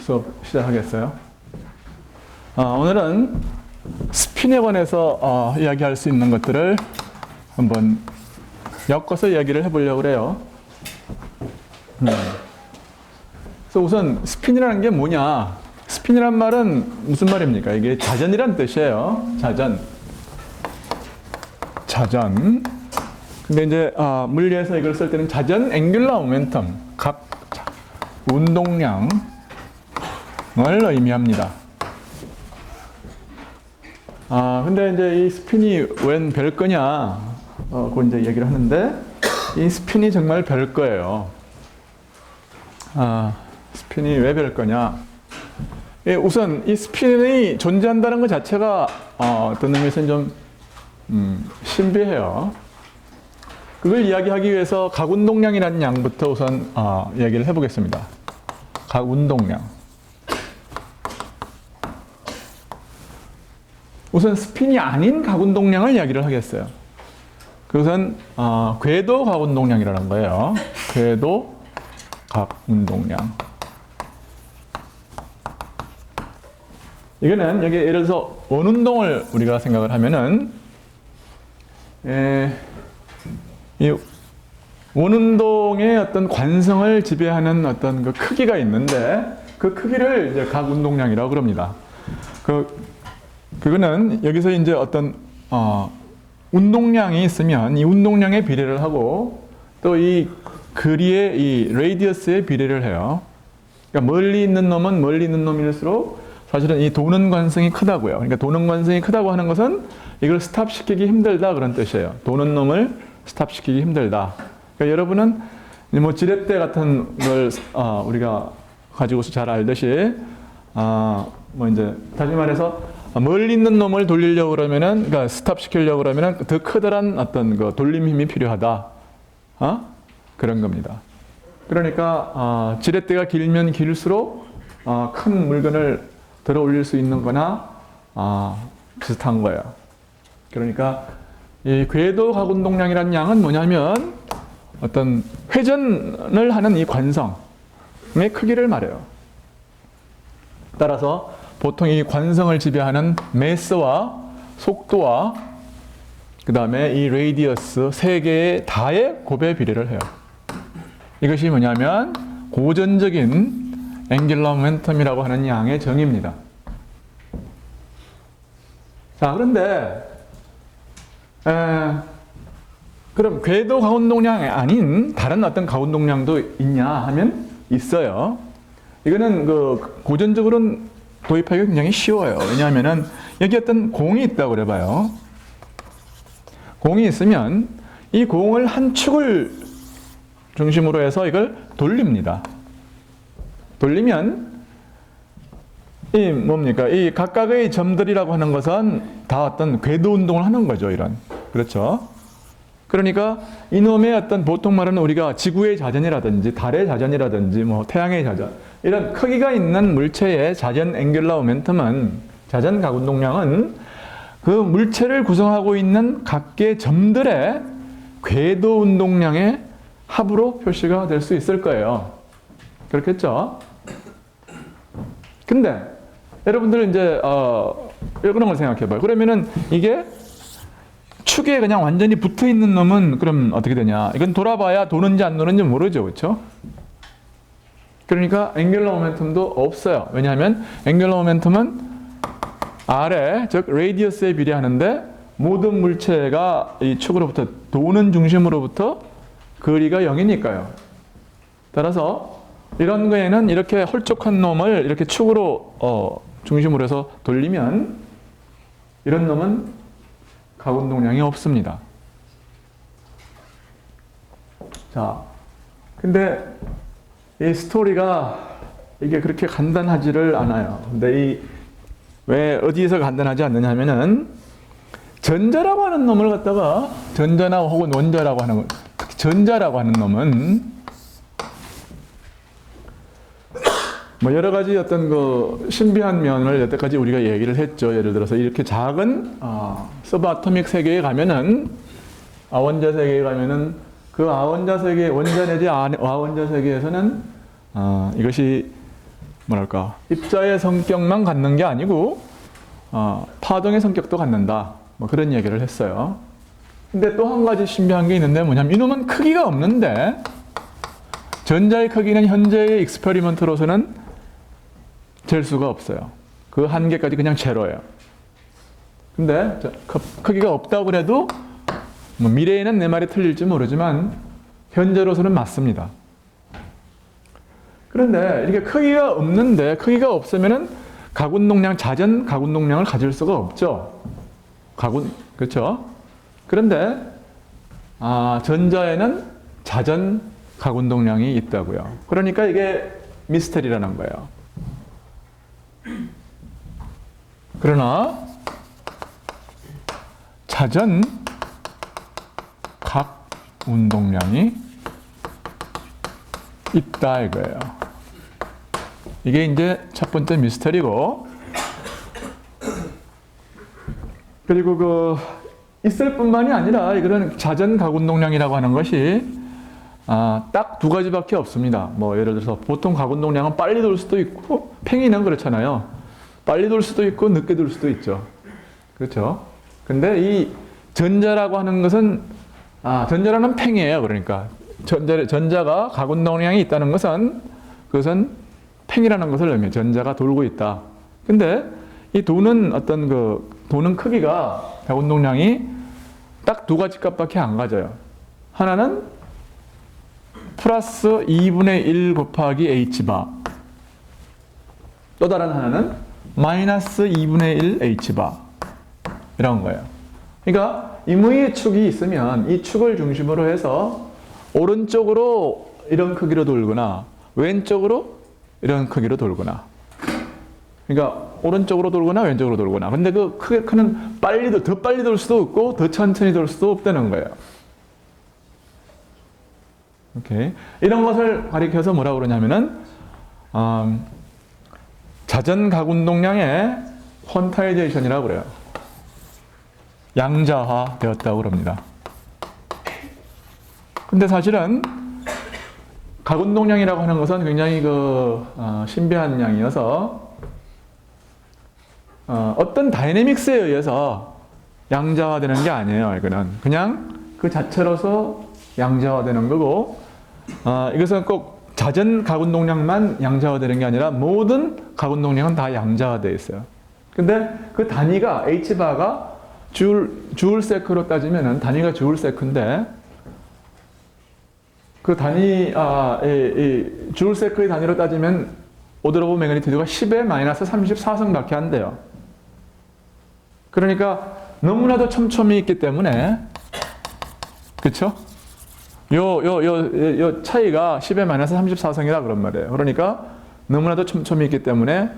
수업 시작하겠어요. 오늘은 스핀에 관해서 이야기할 수 있는 것들을 한번 엮어서 이야기를 해보려고 그래요. 그래서 우선 스핀이라는 게 뭐냐? 스핀이란 말은 무슨 말입니까? 이게 자전이란 뜻이에요. 자전. 근데 이제 물리에서 이걸 쓸 때는 자전 앵귤러 모멘텀, 각 운동량을 의미합니다. 근데 이제 이 스핀이 웬 별거냐? 그거 이제 얘기를 하는데, 이 스핀이 정말 별거예요. 스핀이 왜 별거냐? 우선 이 스핀이 존재한다는 것 자체가 어떤 의미에서는 좀 신비해요. 그걸 이야기하기 위해서 각 운동량이라는 양부터 우선 얘기를 해보겠습니다. 각 운동량. 우선 스핀이 아닌 각 운동량을 이야기를 하겠어요. 그것은 궤도 각 운동량이라는 거예요. 궤도 각 운동량. 이거는 여기 예를 들어서 원운동을 우리가 생각을 하면은 이 원운동의 어떤 관성을 지배하는 어떤 그 크기가 있는데 그 크기를 이제 각 운동량이라고 그럽니다. 그거는 여기서 이제 어떤 운동량이 있으면 이 운동량에 비례를 하고 또 이 거리의 이 레디어스에 비례를 해요. 그러니까 멀리 있는 놈은 멀리 있는 놈일수록 사실은 이 도는 관성이 크다고요. 그러니까 도는 관성이 크다고 하는 것은 이걸 스탑시키기 힘들다 그런 뜻이에요. 도는 놈을 스탑시키기 힘들다. 그러니까 여러분은 뭐 지렛대 같은 걸 우리가 가지고서 잘 알듯이 뭐 이제 다시 말해서 멀리 있는 놈을 돌리려고 그러면은 그러니까 스탑시키려고 그러면은 더 커다란 어떤 그 돌림 힘이 필요하다. 그런 겁니다. 그러니까 지렛대가 길면 길수록 큰 물건을 들어 올릴 수 있는 거나 비슷한 거예요. 그러니까 이 궤도 각 운동량이라는 양은 뭐냐면 어떤 회전을 하는 이 관성의 크기를 말해요. 따라서 보통 이 관성을 지배하는 매스와 속도와 그 다음에 이 레디어스 세 개의 다의 곱의 비례를 해요. 이것이 뭐냐면 고전적인 앵귤러 모멘텀이라고 하는 양의 정의입니다. 자, 그런데 그럼 궤도 각 운동량이 아닌 다른 어떤 각 운동량도 있냐 하면 있어요. 이거는 그 고전적으로는 도입하기가 굉장히 쉬워요. 왜냐하면은 여기 어떤 공이 있다고 그래봐요. 공이 있으면 이 공을 한 축을 중심으로 해서 이걸 돌립니다. 돌리면 이 뭡니까? 이 각각의 점들이라고 하는 것은 다 어떤 궤도 운동을 하는 거죠. 이런. 그렇죠? 그러니까 이놈의 어떤 보통 말하는 우리가 지구의 자전이라든지 달의 자전이라든지 뭐 태양의 자전 이런 크기가 있는 물체의 자전 앵귤러 모멘텀은 자전 각 운동량은 그 물체를 구성하고 있는 각개의 점들의 궤도 운동량의 합으로 표시가 될 수 있을 거예요. 그렇겠죠? 근데 여러분들 이제 이런 걸 생각해 봐요. 그러면은 이게 축에 그냥 완전히 붙어 있는 놈은 그럼 어떻게 되냐? 이건 돌아봐야 도는지 안 도는지 모르죠. 그렇죠? 그러니까 앵귤러 모멘텀도 없어요. 왜냐하면 앵귤러 모멘텀은 아래, 즉 레디어스에 비례하는데 모든 물체가 이 축으로부터 도는 중심으로부터 거리가 0이니까요. 따라서 이런 거에는 이렇게 홀쭉한 놈을 이렇게 축으로 중심으로 해서 돌리면 이런 놈은 각 운동량이 없습니다. 자, 근데 이 스토리가 이게 그렇게 간단하지를 않아요. 근데 왜 어디에서 간단하지 않느냐 하면은 전자라고 하는 놈을 갖다가 전자나 혹은 원자라고 하는 특히 전자라고 하는 놈은 뭐 여러 가지 어떤 그 신비한 면을 여태까지 우리가 얘기를 했죠. 예를 들어서 이렇게 작은 서브아토믹 세계에 가면은 아원자 세계에 가면은 그 아원자 세계 원자 내지 아원자 세계에서는 이것이 뭐랄까, 입자의 성격만 갖는 게 아니고 파동의 성격도 갖는다. 뭐 그런 얘기를 했어요. 근데 또 한 가지 신비한 게 있는데 뭐냐면 이놈은 크기가 없는데 전자의 크기는 현재의 익스페리먼트로서는 잴 수가 없어요. 그 한계까지 그냥 제로예요. 근데 크기가 없다고 그래도 뭐 미래에는 내 말이 틀릴지 모르지만 현재로서는 맞습니다. 그런데 이렇게 크기가 없는데 크기가 없으면은 가군동량, 자전 가군동량을 가질 수가 없죠. 그렇죠? 그런데 전자에는 자전 가군동량이 있다고요. 그러니까 이게 미스터리라는 거예요. 그러나 자전 각 운동량이 있다 이거예요. 이게 이제 첫 번째 미스터리고, 그리고 있을 뿐만이 아니라 이거는 자전 가군동량이라고 하는 것이 딱 두 가지밖에 없습니다. 뭐 예를 들어서 보통 가군동량은 빨리 돌 수도 있고, 팽이는 그렇잖아요. 빨리 돌 수도 있고 늦게 돌 수도 있죠. 그렇죠? 근데 이 전자라고 하는 것은 전자라는 팽이에요. 그러니까 전자가 가군동량이 있다는 것은 그것은 팽이라는 것을 의미해요. 전자가 돌고 있다. 근데 이 도는 도는 크기가 가군동량이 딱 두 가지 값밖에 안 가져요. 하나는 플러스 2분의 1 곱하기 h바. 또 다른 하나는 마이너스 2분의 1 h바. 이런 거예요. 그러니까 임의의 축이 있으면 이 축을 중심으로 해서 오른쪽으로 이런 크기로 돌거나 왼쪽으로 이런 크기로 돌거나, 그러니까 오른쪽으로 돌거나 왼쪽으로 돌거나. 근데 그 크는 더 빨리 돌 수도 없고 더 천천히 돌 수도 없다는 거예요. 오케이. 이런 것을 가리켜서 뭐라고 그러냐면은 자전 가군동량의 퀀타이제이션이라고 그래요. 양자화 되었다고 그럽니다. 근데 사실은 가군동량이라고 하는 것은 굉장히 신비한 양이어서 어떤 다이내믹스에 의해서 양자화되는 게 아니에요. 이거는 그냥 그 자체로서 양자화되는 거고, 이것은 꼭 자전 가군동량만 양자화되는 게 아니라 모든 가군동량은 다 양자화되어 있어요. 근데 그 단위가 h바가 주울세크로 따지면은 단위가 주울세크인데, 그 단위 주울세크의 단위로 따지면 오더 오브 매그니튜드가 10의 마이너스 34승밖에 안 돼요. 그러니까 너무나도 촘촘히 있기 때문에, 그쵸? 요 차이가 10의 마이너스 34승이라 그런 말이에요. 그러니까 너무나도 촘촘히 있기 때문에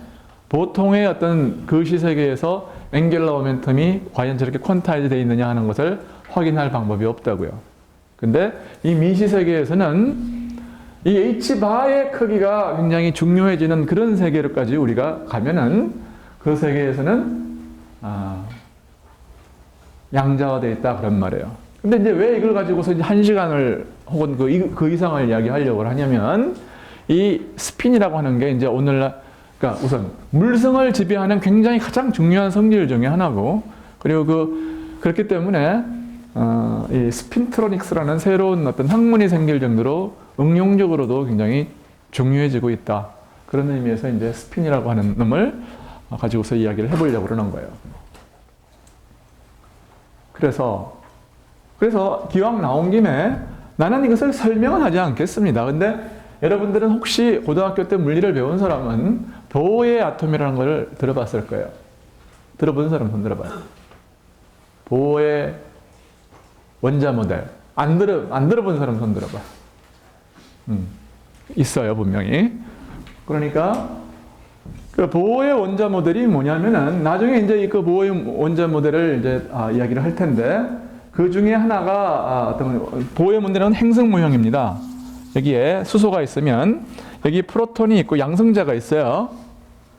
보통의 어떤 거시 세계에서 앵귤러 모멘텀이 과연 저렇게 퀀타이즈 되어 있느냐 하는 것을 확인할 방법이 없다고요. 근데 이 미시 세계에서는 이 h바의 크기가 굉장히 중요해지는 그런 세계로까지 우리가 가면은 그 세계에서는 양자화되어 있다 그런 말이에요. 근데 이제 왜 이걸 가지고서 이제 1시간을 혹은 그 이상을 이야기하려고 하냐면, 이 스핀이라고 하는 게 이제 그러니까 우선 물성을 지배하는 굉장히 가장 중요한 성질 중에 하나고, 그리고 그렇기 때문에 이 스핀트로닉스라는 새로운 어떤 학문이 생길 정도로 응용적으로도 굉장히 중요해지고 있다. 그런 의미에서 이제 스핀이라고 하는 놈을 가지고서 이야기를 해보려고 그러는 거예요. 그래서 기왕 나온 김에 나는 이것을 설명은 하지 않겠습니다. 근데 여러분들은 혹시 고등학교 때 물리를 배운 사람은 보어의 아톰이라는 걸 들어봤을 거예요. 들어본 사람 손 들어봐요. 보어의 원자 모델. 안 들어본 사람 손 들어봐. 있어요, 분명히. 그러니까 그 보어의 원자 모델이 뭐냐면은 나중에 이제 그 보어의 원자 모델을 이제 이야기를 할 텐데, 그 중에 하나가 보어의 모델은 행성 모형입니다. 여기에 수소가 있으면 여기 프로톤이 있고 양성자가 있어요.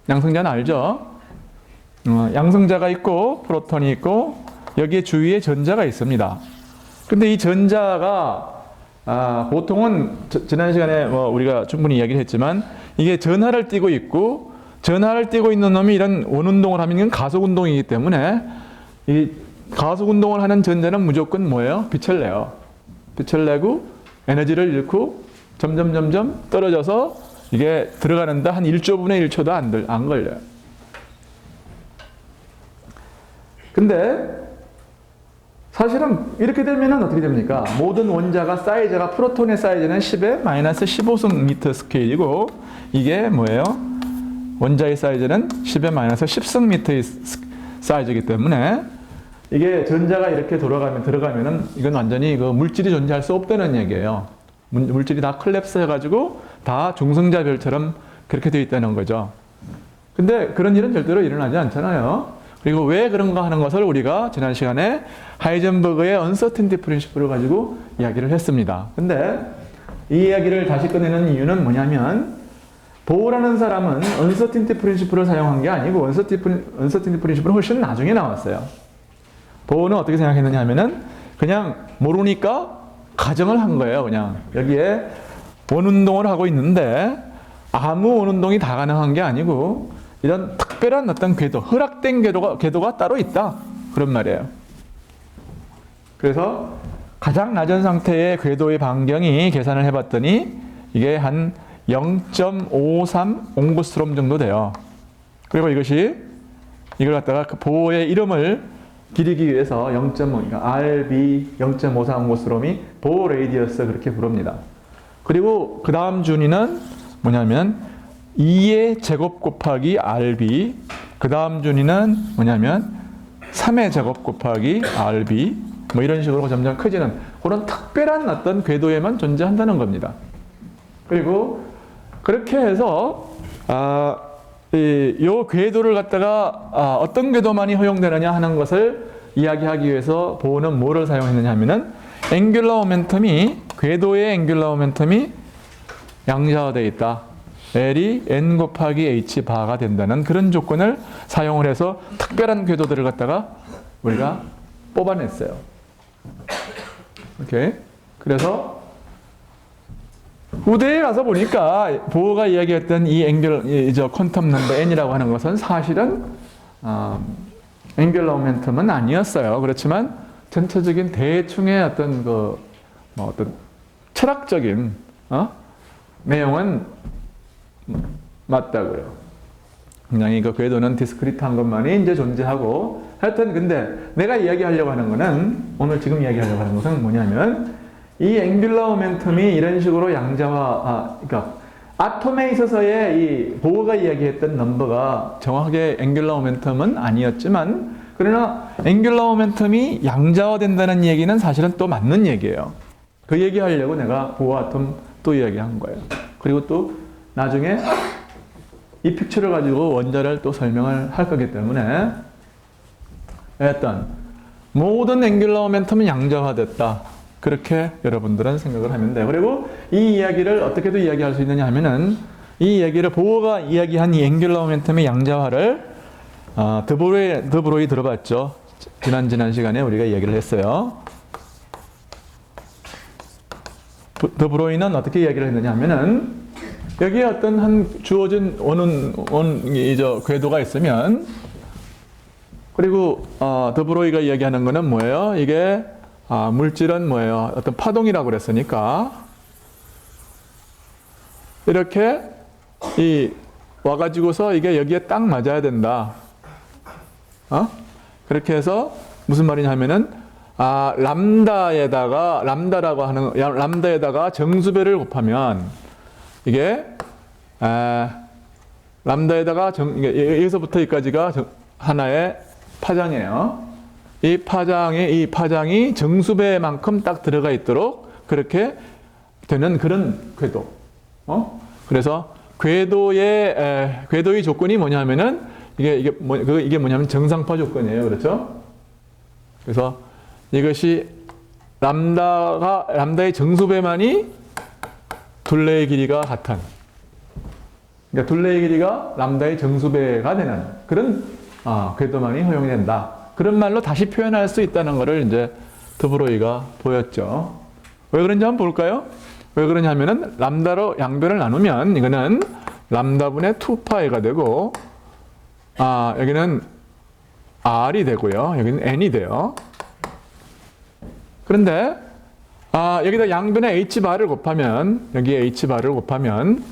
양성자는 알죠? 양성자가 있고 프로톤이 있고 여기에 주위에 전자가 있습니다. 근데 이 전자가 보통은 지난 시간에 뭐 우리가 충분히 이야기를 했지만 이게 전하를 띠고 있고 전하를 띠고 있는 놈이 이런 원운동을 하면 이건 가속운동이기 때문에 이 가속운동을 하는 전자는 무조건 뭐예요? 빛을 내요. 빛을 내고 에너지를 잃고 점점 떨어져서 이게 들어가는데 한 1조분의 1초도 안 걸려요. 근데 사실은 이렇게 되면은 어떻게 됩니까? 모든 원자가 사이즈가 프로톤의 사이즈는 10의 마이너스 15승 미터 스케일이고 이게 뭐예요? 원자의 사이즈는 10의 마이너스 10승 미터의 사이즈이기 때문에 이게 전자가 이렇게 들어가면은 이건 완전히 그 물질이 존재할 수 없다는 얘기예요. 물질이 다 콜랩스 해가지고 다 중성자별처럼 그렇게 되어 있다는 거죠. 근데 그런 일은 절대로 일어나지 않잖아요. 그리고 왜 그런가 하는 것을 우리가 지난 시간에 하이젠버그의 uncertainty principle을 가지고 이야기를 했습니다. 근데 이 이야기를 다시 꺼내는 이유는 뭐냐면 보어라는 사람은 uncertainty principle을 사용한 게 아니고 uncertainty principle은 훨씬 나중에 나왔어요. 보어는 어떻게 생각했느냐 하면은 그냥 모르니까 가정을 한 거예요. 그냥 여기에 원운동을 하고 있는데 아무 원운동이 다 가능한 게 아니고 이런 특별한 어떤 궤도, 허락된 궤도가 따로 있다. 그런 말이에요. 그래서 가장 낮은 상태의 궤도의 반경이 계산을 해봤더니 이게 한 0.53 옹구스트롬 정도 돼요. 그리고 이걸 갖다가 그 보호의 이름을 기리기 위해서 0.5, 그러니까 RB 0.54 옹구스트롬이 보호 레이디어스 그렇게 부릅니다. 그리고 그 다음 준위는 뭐냐면 2의 제곱 곱하기 RB, 그 다음 준위는 뭐냐면 3의 제곱 곱하기 RB, 뭐 이런 식으로 점점 커지는 그런 특별한 어떤 궤도에만 존재한다는 겁니다. 그리고 그렇게 해서 이 궤도를 갖다가 어떤 궤도만이 허용되느냐 하는 것을 이야기하기 위해서 보어는 뭐를 사용했느냐 하면은 앵귤러 모멘텀이 궤도의 앵귤러 모멘텀이 양자화되어 있다. L이 n 곱하기 h 바가 된다는 그런 조건을 사용을 해서 특별한 궤도들을 갖다가 우리가 뽑아냈어요. 오케이. 그래서 후대에 가서 보니까 보어가 이야기했던 이 퀀텀 넘버 n이라고 하는 것은 사실은 앵귤러 모멘텀은 아니었어요. 그렇지만 전체적인 대충의 어떤 어떤 철학적인 내용은 맞다고요. 굉장히 그 궤도는 디스크리트한 것만이 이제 존재하고 하여튼 근데 내가 이야기하려고 하는 거는 오늘 지금 이야기하려고 하는 것은 뭐냐면 이 앵귤러 모멘텀이 이런 식으로 양자화 그러니까 아톰에 있어서의 이 보어가 이야기했던 넘버가 정확하게 앵귤러 모멘텀은 아니었지만 그러나 앵귤러 모멘텀이 양자화된다는 얘기는 사실은 또 맞는 얘기예요. 그 얘기하려고 내가 보어 아톰 또 이야기한 거예요. 그리고 또 나중에 이 픽처를 가지고 원자를 또 설명을 할 거기 때문에 일단 모든 앵귤러 모멘텀은 양자화됐다. 그렇게 여러분들은 생각을 하면 돼요. 그리고 이 이야기를 어떻게도 이야기할 수 있느냐 하면은 이 얘기를 보어가 이야기한 이 앵귤러 모멘텀의 양자화를 드브로이 들어봤죠. 지난 시간에 우리가 이야기를 했어요. 드브로이는 어떻게 이야기를 했느냐 하면은 여기에 어떤 한 주어진 궤도가 있으면 그리고 드브로이가 이야기하는 거는 뭐예요? 이게 물질은 뭐예요? 어떤 파동이라고 그랬으니까 이렇게 와가지고서 이게 여기에 딱 맞아야 된다. 그렇게 해서 무슨 말이냐 하면은 람다에다가 정수배를 곱하면 이게 람다에다가 여기서부터 여기까지가 하나의 파장이에요. 이 파장이 정수배만큼 딱 들어가 있도록 그렇게 되는 그런 궤도. 그래서 궤도의 조건이 뭐냐면은 이게 뭐냐면 정상파 조건이에요. 그렇죠? 그래서 이것이 람다의 정수배만이 둘레의 길이가 같은. 그러니까 둘레의 길이가 람다의 정수배가 되는 그런 궤도만이 허용이 된다. 그런 말로 다시 표현할 수 있다는 것을 이제 드브로이가 보였죠. 왜 그런지 한번 볼까요? 왜 그러냐면은 람다로 양변을 나누면 이거는 람다분의 2파이가 되고 여기는 R이 되고요. 여기는 N이 돼요. 그런데 여기다 양변에 H바를 곱하면 여기에 H바를 곱하면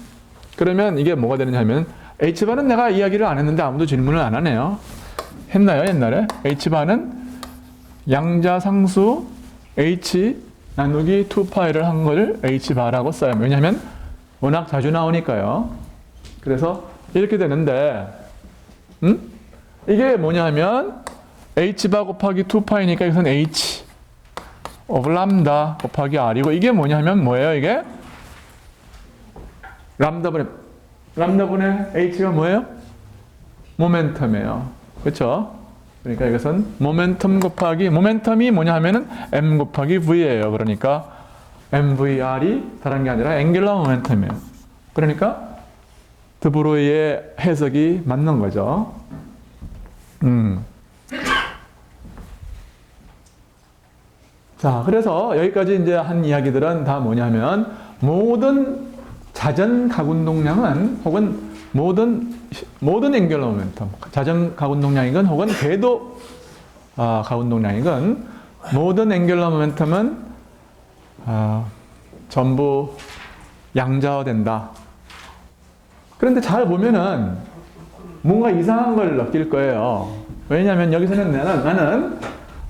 그러면 이게 뭐가 되느냐면 H바는 내가 이야기를 안 했는데 아무도 질문을 안 하네요. 했나요 옛날에? H바는 양자상수 H 나누기 2파이를 한 걸 H바라고 써요. 왜냐하면 워낙 자주 나오니까요. 그래서 이렇게 되는데 이게 뭐냐면 H바 곱하기 2파이니까 이것은 H of 람다 곱하기 R이고 이게 뭐냐면 뭐예요 이게? 람다분의 H가 뭐예요? 모멘텀이에요. 그렇죠? 그러니까 이것은 모멘텀이 뭐냐 하면은 M 곱하기 V예요. 그러니까 MVR이 다른 게 아니라 앵귤러 모멘텀이에요. 그러니까 드브로이의 해석이 맞는 거죠. 자, 그래서 여기까지 이제 한 이야기들은 다 뭐냐면 모든 자전 가운동량은 혹은 모든 앵귤러 모멘텀, 자전 가운동량이건 혹은 궤도 가운동량이건 모든 앵귤러 모멘텀은 전부 양자화된다. 그런데 잘 보면은 뭔가 이상한 걸 느낄 거예요. 왜냐하면 여기서는 나는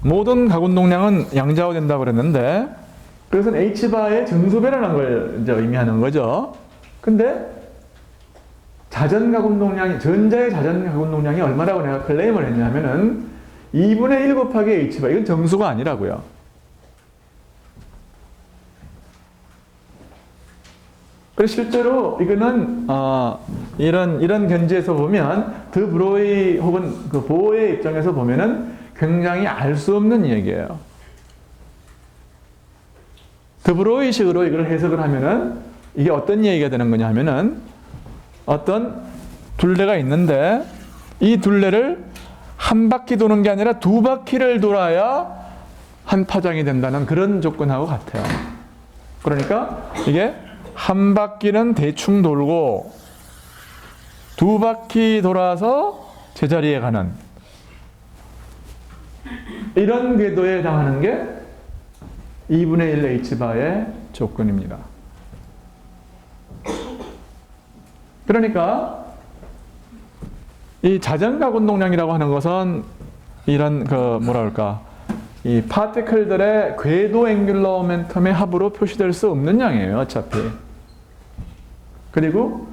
모든 가운동량은 양자화된다고 그랬는데 그것은 H바의 정수배라는 걸 이제 의미하는 거죠. 근데 전자의 자전 가운동량이 얼마라고 내가 클레임을 했냐면은 2분의 1 곱하기 H바. 이건 정수가 아니라고요. 그래서 실제로 이거는 이런 견지에서 보면 드브로이 혹은 그 보의 입장에서 보면은 굉장히 알 수 없는 얘기예요. 드브로이식으로 이걸 해석을 하면은 이게 어떤 얘기가 되는 거냐 하면은 어떤 둘레가 있는데 이 둘레를 한 바퀴 도는 게 아니라 두 바퀴를 돌아야 한 파장이 된다는 그런 조건하고 같아요. 그러니까 이게 한 바퀴는 대충 돌고 두 바퀴 돌아서 제자리에 가는 이런 궤도에 해당하는 게 2분의 1 H바의 조건입니다. 그러니까 이 자전각 운동량이라고 하는 것은 이런 이 파티클들의 궤도 앵귤러 모멘텀의 합으로 표시될 수 없는 양이에요, 어차피. 그리고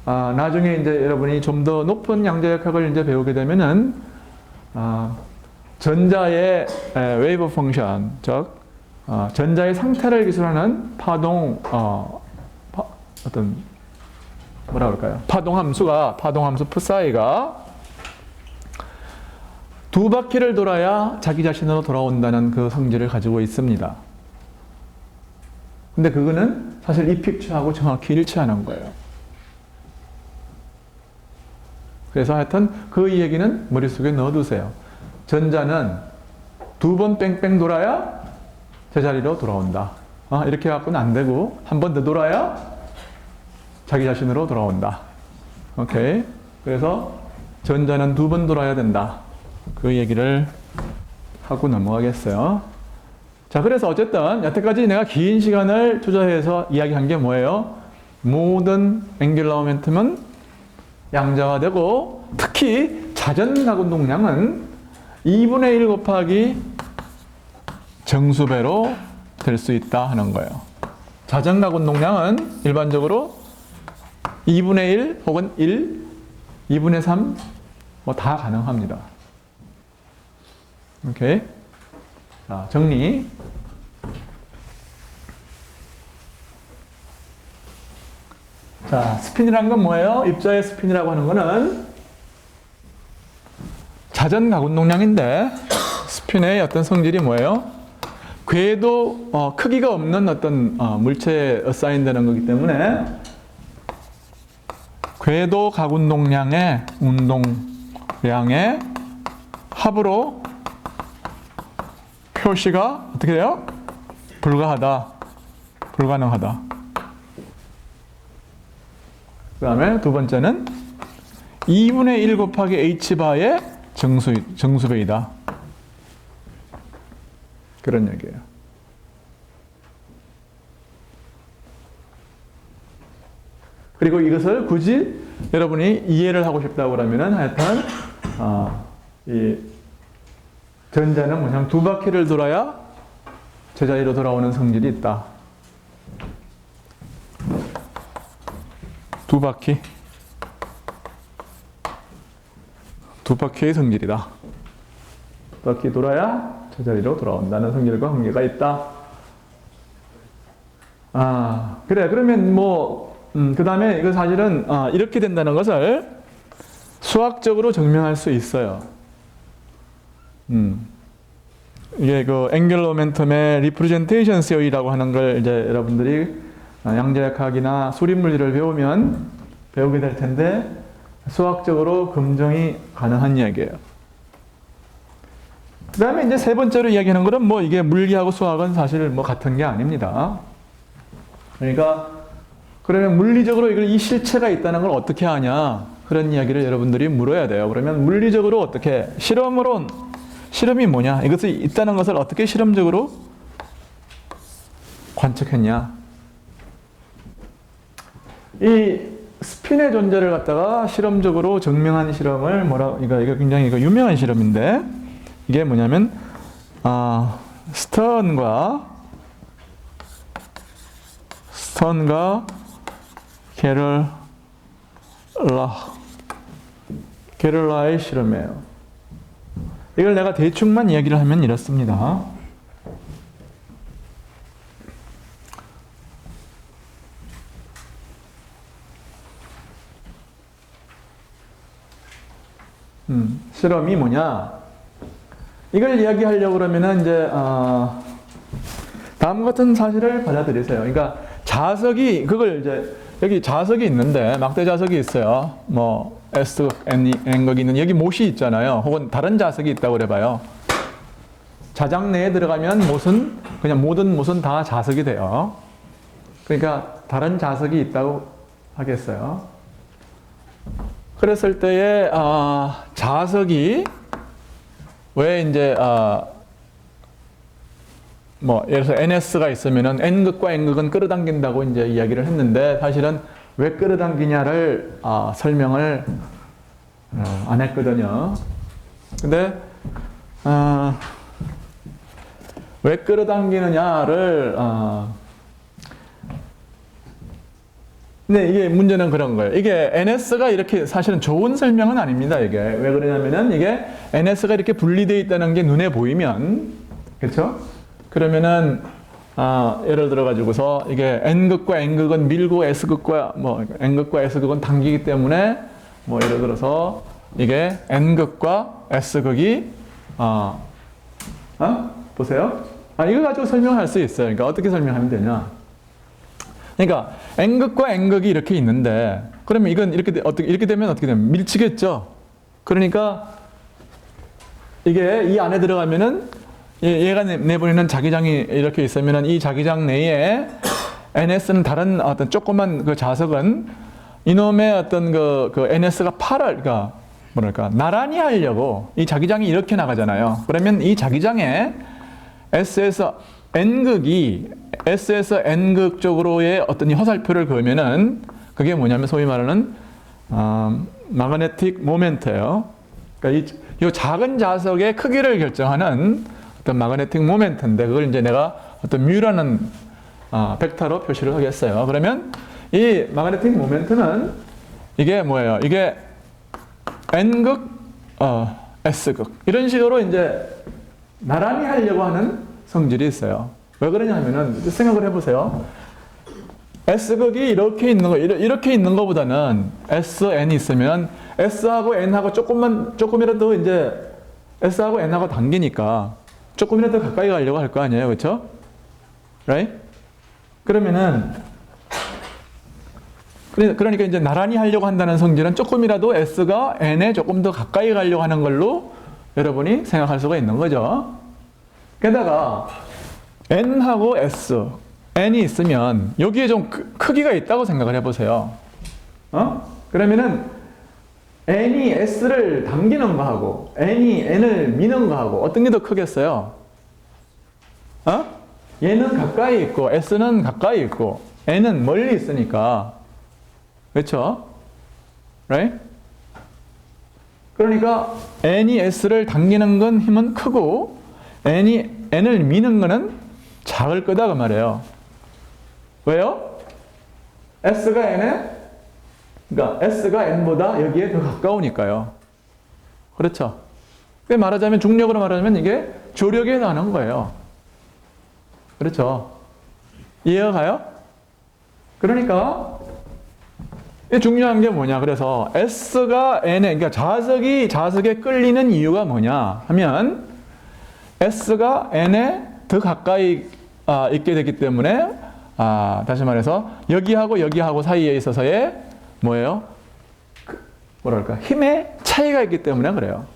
나중에 이제 여러분이 좀 더 높은 양자역학을 이제 배우게 되면은 전자의 웨이브 펑션, 즉 전자의 상태를 기술하는 파동 파동 함수 psi가 두 바퀴를 돌아야 자기 자신으로 돌아온다는 그 성질을 가지고 있습니다. 근데 그거는 사실 이 픽처하고 정확히 일치하는 거예요. 그래서 하여튼 그 얘기는 머릿속에 넣어두세요. 전자는 두 번 뺑뺑 돌아야 제자리로 돌아온다. 이렇게 해갖고는 안 되고 한 번 더 돌아야 자기 자신으로 돌아온다. 오케이. 그래서 전자는 두 번 돌아야 된다. 그 얘기를 하고 넘어가겠어요. 자, 그래서 어쨌든 여태까지 내가 긴 시간을 투자해서 이야기한 게 뭐예요? 모든 앵귤러 모멘텀은 양자화되고 특히 자전각 운동량은 2분의 1 곱하기 정수배로 될 수 있다 하는 거예요. 자전각 운동량은 일반적으로 2분의 1 혹은 1, 2분의 3 뭐 다 가능합니다. 오케이. 자, 정리. 자, 스핀이라는 건 뭐예요? 입자의 스핀이라고 하는 거는 자전각 운동량인데 스핀의 어떤 성질이 뭐예요? 궤도 크기가 없는 어떤 물체에 어사인되는 거기 때문에 궤도 각 운동량의 합으로 표시가 어떻게 돼요? 불가하다. 불가능하다. 그 다음에 두 번째는 2분의 1 곱하기 h바의 정수배이다. 그런 얘기예요. 그리고 이것을 굳이 여러분이 이해를 하고 싶다고 그러면은 하여튼 이 전자는 뭐냐면 두 바퀴를 돌아야 제자리로 돌아오는 성질이 있다. 두 바퀴의 성질이다. 두 바퀴 돌아야 제자리로 돌아온다는 성질과 관계가 있다. 그래. 그러면 그 다음에 이거 사실은 이렇게 된다는 것을 수학적으로 증명할 수 있어요. 이게 그 앵귤러 모멘텀의 리프레젠테이션 시어리라고 하는 걸 이제 여러분들이 양자역학이나 수립물리를 배우면 배우게 될 텐데 수학적으로 검증이 가능한 이야기예요. 그 다음에 이제 세 번째로 이야기하는 거는 이게 물리하고 수학은 사실 같은 게 아닙니다. 그러니까 그러면 물리적으로 이 실체가 있다는 걸 어떻게 하냐 그런 이야기를 여러분들이 물어야 돼요. 그러면 물리적으로 어떻게 실험이 뭐냐 이것이 있다는 것을 어떻게 실험적으로 관측했냐. 이 스핀의 존재를 갖다가 실험적으로 증명한 실험을 이거 굉장히 유명한 실험인데 이게 뭐냐면 스턴과 게럴라의 실험이에요. 이걸 내가 대충만 이야기를 하면 이렇습니다. 실험이 뭐냐? 이걸 이야기하려고 그러면은 이제 다음 같은 사실을 받아들이세요. 그러니까 자석이 여기 자석이 있는데 막대 자석이 있어요. S극, N극이 있는 여기 못이 있잖아요. 혹은 다른 자석이 있다고 그래봐요. 자작 내에 들어가면 그냥 모든 못은 다 자석이 돼요. 그러니까 다른 자석이 있다고 하겠어요. 그랬을 때에 자석이 왜 이제 예를 들어서 NS가 있으면은 N극과 N극은 끌어당긴다고 이제 이야기를 했는데 사실은 왜 끌어당기냐를 설명을 안 했거든요. 근데 왜 끌어당기느냐를 근데 이게 문제는 그런 거예요. 이게 NS가 이렇게 사실은 좋은 설명은 아닙니다. 이게 왜 그러냐면은 이게 NS가 이렇게 분리되어 있다는 게 눈에 보이면 그렇죠? 그러면은 예를 들어 가지고서 이게 N극과 N극은 밀고 S극과 N극과 S극은 당기기 때문에 예를 들어서 이게 N극과 S극이 보세요. 이거 가지고 설명할 수 있어요. 그러니까 어떻게 설명하면 되냐? 그러니까 N극과 N극이 이렇게 있는데 그러면 이건 이렇게 되면 어떻게 되면 밀치겠죠. 그러니까 이게 이 안에 들어가면은 얘가 내보내는 자기장이 이렇게 있으면은 이 자기장 내에 NS는 다른 어떤 조그만 그 자석은 이놈의 어떤 그 NS가 그러니까 나란히 하려고 이 자기장이 이렇게 나가잖아요. 그러면 이 자기장에 S에서 N극 쪽으로의 어떤 이 화살표를 그으면은 그게 뭐냐면 소위 말하는 마그네틱 모멘트예요. 그러니까 이 작은 자석의 크기를 결정하는 어떤 마그네틱 모멘트인데 그걸 이제 내가 어떤 뮤라는 벡터로 표시를 하겠어요. 그러면 이 마그네틱 모멘트는 이게 뭐예요? 이게 N극, S극 이런 식으로 이제 나란히 하려고 하는 성질이 있어요. 왜 그러냐 하면은 생각을 해보세요. S극이 이렇게 있는 거보다는 S, N이 있으면 S하고 N하고 조금이라도 이제 S하고 N하고 당기니까 조금이라도 가까이 가려고 할 거 아니에요. 그렇죠? Right? 그러면은 그러니까 이제 나란히 하려고 한다는 성질은 조금이라도 S가 N에 조금 더 가까이 가려고 하는 걸로 여러분이 생각할 수가 있는 거죠. 게다가 N하고 S n이 있으면 여기에 좀 크기가 있다고 생각을 해보세요. 그러면은 n이 s를 당기는 거하고 n이 n을 미는 거하고 어떤 게 더 크겠어요? 얘는 가까이 있고 s는 가까이 있고 n은 멀리 있으니까. 그렇죠? Right? 그러니까 n이 s를 당기는 건 힘은 크고 n이 n을 미는 거는 작을 거다 그 말이에요. 왜요? s가 n에 그러니까 s가 n보다 여기에 더 가까우니까요. 그렇죠? 말하자면 중력으로 말하자면 이게 조력에 해당하는 거예요. 그렇죠? 이해가 가요? 그러니까 중요한 게 뭐냐? 그래서 S가 N에, 그러니까 자석에 끌리는 이유가 뭐냐 하면 S가 N에 더 가까이 있게 되기 때문에 다시 말해서 여기하고 사이에 있어서의 뭐예요? 뭐랄까? 힘의 차이가 있기 때문에 그래요.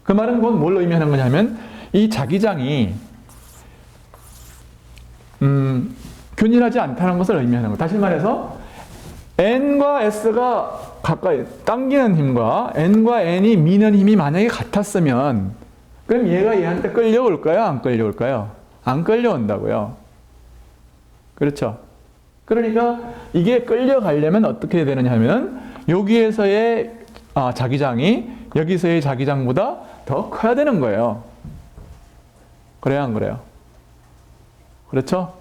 그 말은 그건 뭘 의미하는 거냐면 이 자기장이 균일하지 않다는 것을 의미하는 거예요. 다시 말해서 N과 S가 가까이 당기는 힘과 N과 N이 미는 힘이 만약에 같았으면 그럼 얘가 얘한테 끌려올까요? 안 끌려올까요? 안 끌려온다고요. 그렇죠? 그러니까 이게 끌려가려면 어떻게 해야 되느냐 하면 여기에서의 자기장이 여기서의 자기장보다 더 커야 되는 거예요. 그래야 안 그래요? 그렇죠?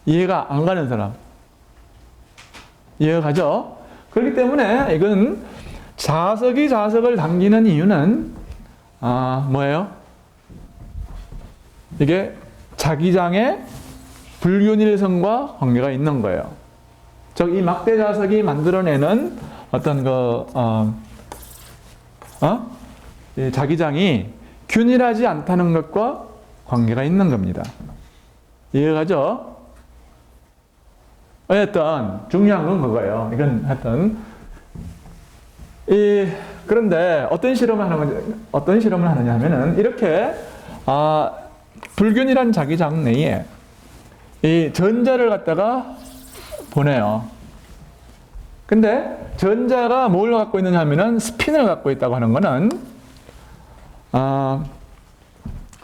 이해가 안 가는 사람? 이해가 가죠? 그렇기 때문에 이건 자석이 자석을 당기는 이유는 뭐예요? 이게 자기장의 불균일성과 관계가 있는 거예요. 즉, 이 막대 자석이 만들어내는 어떤 이 자기장이 균일하지 않다는 것과 관계가 있는 겁니다. 이해가 가죠? 어쨌든 중요한 건 그거예요. 이건 하여튼 그런데 어떤 실험을 하느냐 하면은 이렇게 불균일한 자기장 내에 이 전자를 갖다가 보내요. 근데 전자가 뭘 갖고 있느냐 하면은 스핀을 갖고 있다고 하는 거는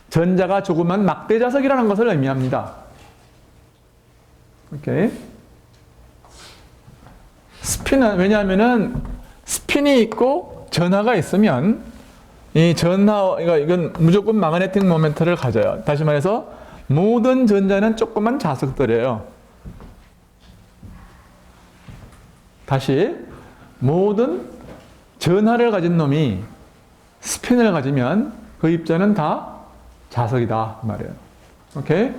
전자가 조그만 막대 자석이라는 것을 의미합니다. 오케이. 스핀은 왜냐하면은 스핀이 있고 전하가 있으면 이 이건 무조건 마그네틱 모멘트를 가져요. 다시 말해서 모든 전자는 조그만 자석들이에요. 다시 모든 전하를 가진 놈이 스핀을 가지면 그 입자는 다 자석이다 말이에요. 오케이?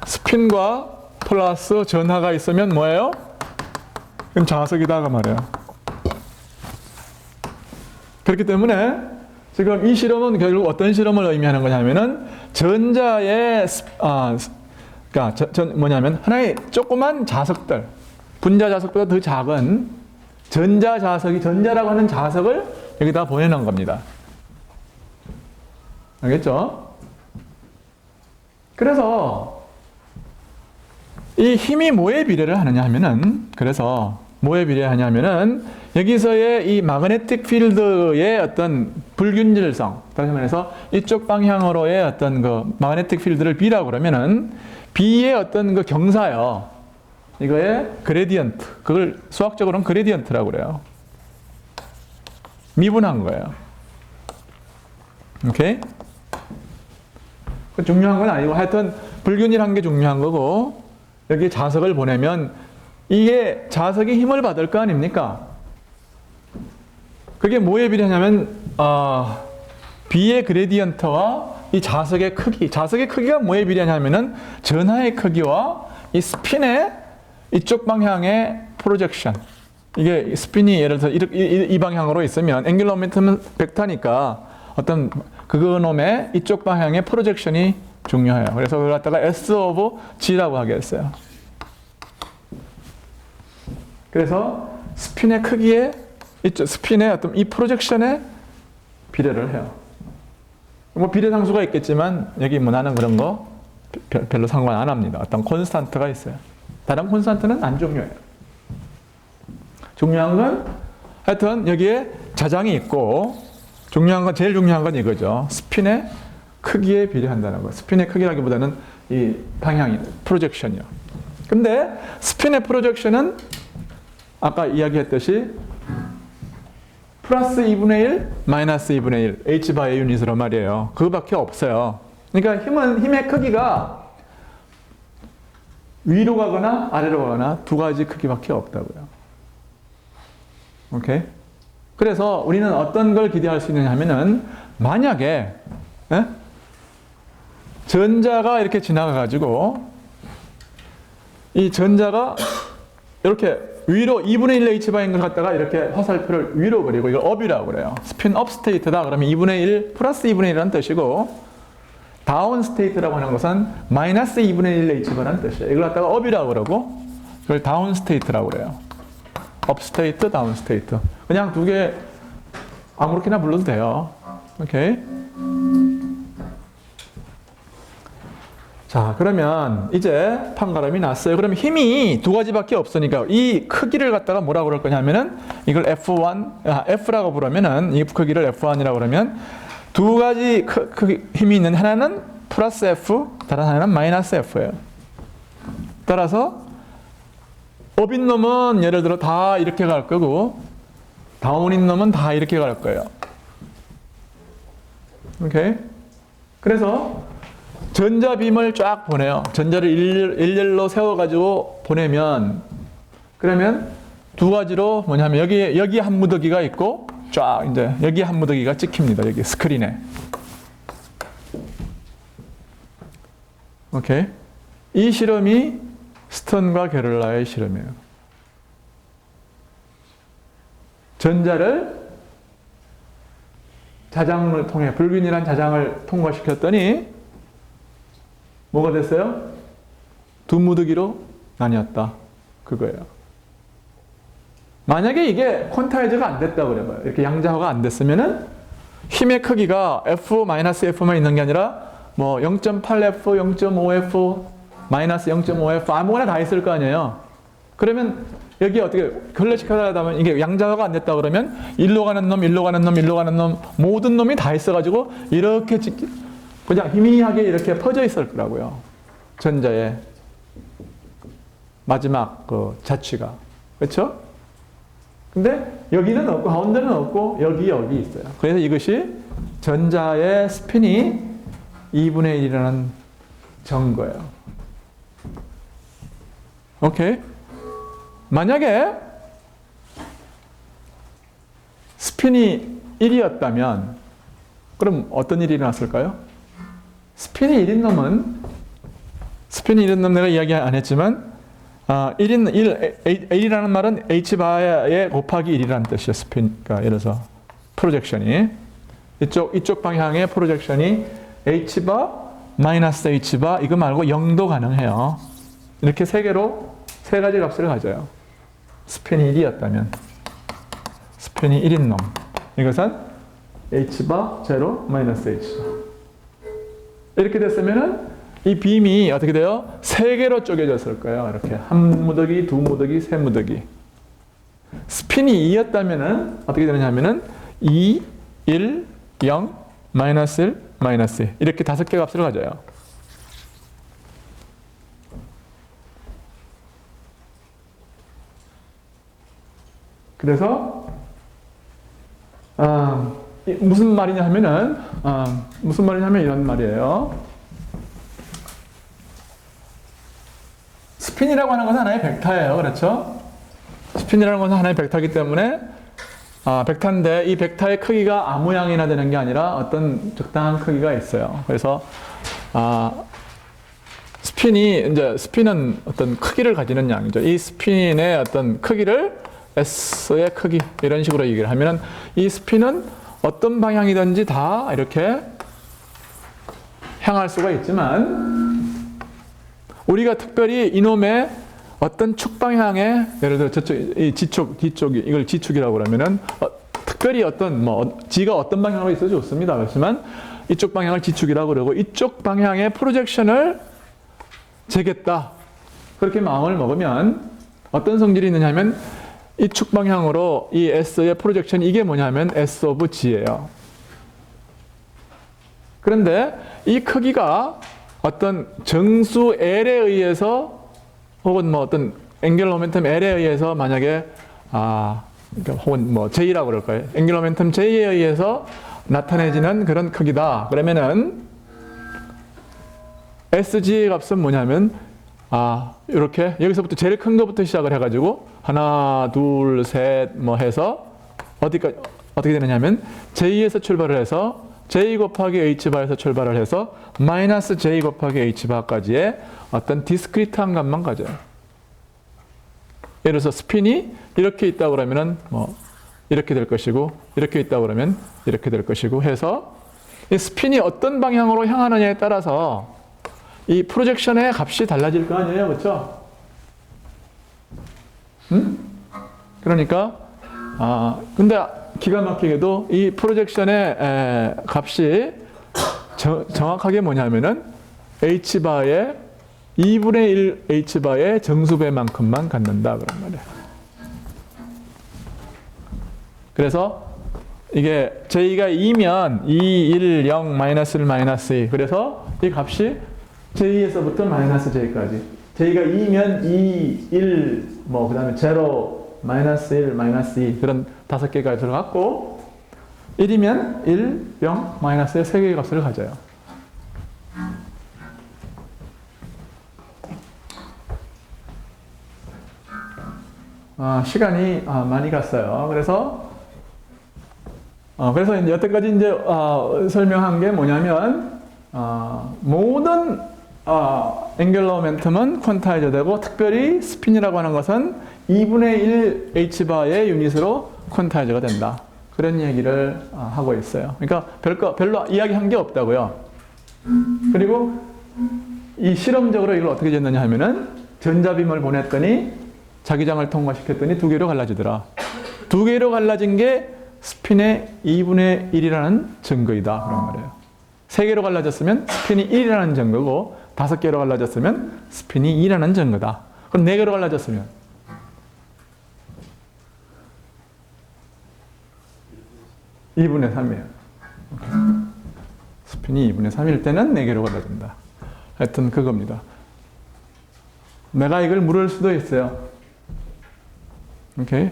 스핀과 플러스 전하가 있으면 뭐예요? 그럼 자석이다 그 말이에요. 그렇기 때문에 지금 이 실험은 결국 어떤 실험을 의미하는 거냐면은 전자의 그러니까 뭐냐면 하나의 조그만 자석들, 분자 자석보다 더 작은 전자라고 하는 자석을 여기다 보내는 겁니다. 알겠죠? 그래서 이 힘이 뭐에 비례를 하느냐 하면은 여기서의 이 마그네틱 필드의 어떤 불균질성, 다시 말해서 이쪽 방향으로의 어떤 그 마그네틱 필드를 B라고 그러면은 B의 어떤 그 경사요. 이거의 그레디언트. 그걸 수학적으로는 그레디언트라고 그래요. 미분한 거예요. 오케이? 중요한 건 아니고 하여튼 불균일한 게 중요한 거고 여기 자석을 보내면 이게 자석이 힘을 받을 거 아닙니까? 그게 뭐에 비례하냐면 B의 그레디언트와 이 자석의 크기가 뭐에 비례하냐면은 전하의 크기와 이 스핀의 이쪽 방향의 프로젝션. 이게 스핀이 예를 들어서 이 방향으로 있으면 앵귤러 모멘텀은 벡터니까 어떤 그놈의 이쪽 방향의 프로젝션이 중요해요. 그래서 그걸 갖다가 S 오브 G라고 하겠어요. 그래서 스핀의 크기에 스핀의 어떤 이 프로젝션에 비례를 해요. 뭐 비례상수가 있겠지만 여기 뭐 나는 그런 거 별로 상관 안 합니다. 어떤 콘스탄트가 있어요. 다른 콘스탄트는 안 중요해요. 중요한 건 하여튼 여기에 자장이 있고 제일 중요한 건 이거죠. 스핀의 크기에 비례한다는 거. 스핀의 크기라기보다는 이 방향이 프로젝션이요. 근데 스핀의 프로젝션은 아까 이야기했듯이 플러스 2분의 1, 마이너스 2분의 1, h바의 유닛으로 말이에요. 그거밖에 없어요. 그러니까 힘의 크기가 위로 가거나 아래로 가거나 두 가지 크기밖에 없다고요. 오케이? 그래서 우리는 어떤 걸 기대할 수 있느냐 하면은 만약에 전자가 이렇게 지나가가지고 이 전자가 이렇게 위로 2분의 1 h바인 걸 갖다가 이렇게 화살표를 위로 그리고 이걸 업이라고 그래요. 스핀 업 스테이트다 그러면 2분의 1 플러스 2분의 1이라는 뜻이고 다운 스테이트라고 하는 것은 마이너스 2분의 1 h바라는 뜻이에요. 이걸 갖다가 업이라고 그러고 이걸 다운 스테이트라고 그래요. 업 스테이트, 다운 스테이트. 그냥 두 개 아무렇게나 불러도 돼요. 오케이. 자, 그러면 이제 판가름이 났어요. 그럼 힘이 두 가지밖에 없으니까 이 크기를 갖다가 뭐라고 그럴 거냐면은 이걸 F라고 부르면은 이 크기를 F1이라고 그러면 두 가지 힘이 있는 하나는 플러스 F, 다른 하나는 마이너스 F예요. 따라서 업인 놈은 예를 들어 다 이렇게 갈 거고 다운인 놈은 다 이렇게 갈 거예요. 오케이? 그래서 전자빔을 쫙 보내요. 전자를 일렬로 세워가지고 보내면 그러면 두 가지로 뭐냐면 여기 한 무더기가 있고 쫙 이제 여기 한 무더기가 찍힙니다. 여기 스크린에. 오케이? 이 실험이 스턴과 게를라의 실험이에요. 전자를 자장을 통해 불균일한 자장을 통과시켰더니 뭐가 됐어요? 두 무더기로 나뉘었다. 그거예요. 만약에 이게 콘타이즈가 안 됐다고 그래봐요. 이렇게 양자화가 안 됐으면은 힘의 크기가 F-F만 있는 게 아니라 뭐 0.8F, 0.5F, 마이너스 0.5F 아무거나 다 있을 거 아니에요. 그러면 여기 어떻게 결례식하다 보면 이게 양자화가 안 됐다 그러면 일로 가는 놈, 일로 가는 놈, 일로 가는 놈 모든 놈이 다 있어가지고 이렇게 그냥 희미하게 이렇게 퍼져 있을 거라고요. 전자의 마지막 그 자취가. 그렇죠? 근데 여기는 없고 가운데는 없고 여기 있어요. 그래서 이것이 전자의 스핀이 2분의 1이라는 증거예요. 오케이? 만약에 스핀이 1이었다면 그럼 어떤 일이 일어났을까요? 스핀이 1인 놈 내가 이야기 안 했지만 1이라는 말은 h바에 곱하기 1이라는 뜻이에요. 스핀. 그러니까 예를 들어서 프로젝션이 이쪽 방향의 프로젝션이 h바 마이너스 h바 이거 말고 0도 가능해요. 이렇게 세 가지 값을 가져요. 스핀이 1이었다면 스핀이 1인 놈 이것은 h바 제로 마이너스 h바 이렇게 됐으면은 이 빔이 어떻게 돼요? 세 개로 쪼개졌을 거예요. 이렇게 한 무더기, 두 무더기, 세 무더기. 스핀이 2였다면은 어떻게 되느냐면은 2, 1, 0, 마이너스 1, 마이너스 1 이렇게 5개 값을 가져요. 그래서 무슨 말이냐 하면은 이런 말이에요. 스핀이라고 하는 것은 하나의 벡터예요. 그렇죠? 스핀이라는 것은 하나의 벡터이기 때문에 벡터인데 이 벡터의 크기가 아무 양이나 되는 게 아니라 어떤 적당한 크기가 있어요. 그래서 스핀은 어떤 크기를 가지는 양이죠. 이 스핀의 어떤 크기를 S의 크기 이런 식으로 얘기를 하면은 이 스핀은 어떤 방향이든지 다 이렇게 향할 수가 있지만 우리가 특별히 이놈의 어떤 축 방향에 예를 들어 저쪽 이 뒤쪽이 이걸 지축이라고 그러면은 특별히 지가 어떤 방향으로 있어도 좋습니다. 그렇지만 이쪽 방향을 지축이라고 그러고 이쪽 방향의 프로젝션을 재겠다. 그렇게 마음을 먹으면 어떤 성질이 있느냐면 이축 방향으로 이 S의 프로젝션 이게 뭐냐면 S 오브 G예요. 그런데 이 크기가 어떤 정수 L에 의해서 혹은 뭐 어떤 앵귤러 모멘텀 L에 의해서 만약에 그러니까 혹은 뭐 J라고 그럴 거예요. 앵귤러 모멘텀 J에 의해서 나타내지는 그런 크기다. 그러면은 SG의 값은 뭐냐면 이렇게 여기서부터 제일 큰 것부터 시작을 해가지고 하나, 둘, 셋 뭐 해서 어디까지 어떻게 되느냐면 J에서 출발을 해서 J 곱하기 H바에서 출발을 해서 마이너스 J 곱하기 H바까지의 어떤 디스크리트한 값만 가져요. 예를 들어서 스핀이 이렇게 있다고 그러면은 뭐 이렇게 될 것이고 이렇게 있다고 그러면 이렇게 될 것이고 해서 이 스핀이 어떤 방향으로 향하느냐에 따라서 이 프로젝션의 값이 달라질 거 아니에요. 그렇죠? 그러니까 근데 기가 막히게도 이 프로젝션의 값이 정확하게 뭐냐면은 H바의 2분의 1 H바의 정수배만큼만 갖는다 그런 말이에요. 그래서 이게 J가 2면 2, 1, 0, 마이너스 1, 마이너스 2 그래서 이 값이 J에서부터 마이너스 J까지 J가 2면 2, 1, 뭐 그 다음에 0, 마이너스 1, 마이너스 2 그런 5개의 값을 갖고 1이면 1, 0, 마이너스의 3개의 값을 가져요. 시간이 많이 갔어요. 그래서 이제 여태까지 이제 설명한 게 뭐냐면 모든 앵귤러 모멘텀은 퀀타이저 되고 특별히 스핀이라고 하는 것은 2분의 1 h바의 유닛으로 퀀타이저가 된다. 그런 얘기를 하고 있어요. 그러니까 별로 이야기한 게 없다고요. 그리고 이 실험적으로 이걸 어떻게 쟀느냐 하면은 전자빔을 보냈더니 자기장을 통과시켰더니 2개로 갈라지더라. 2개로 갈라진 게 스핀의 2분의 1이라는 증거이다. 그런 말이에요. 3개로 갈라졌으면 스핀이 1이라는 증거고 5개로 갈라졌으면 스핀이 2라는 증거다. 그럼 4개로 갈라졌으면 2분의 3이에요. 스핀이 2분의 3일 때는 4개로 갈라진다. 하여튼 그겁니다. 내가 이걸 물을 수도 있어요. 오케이?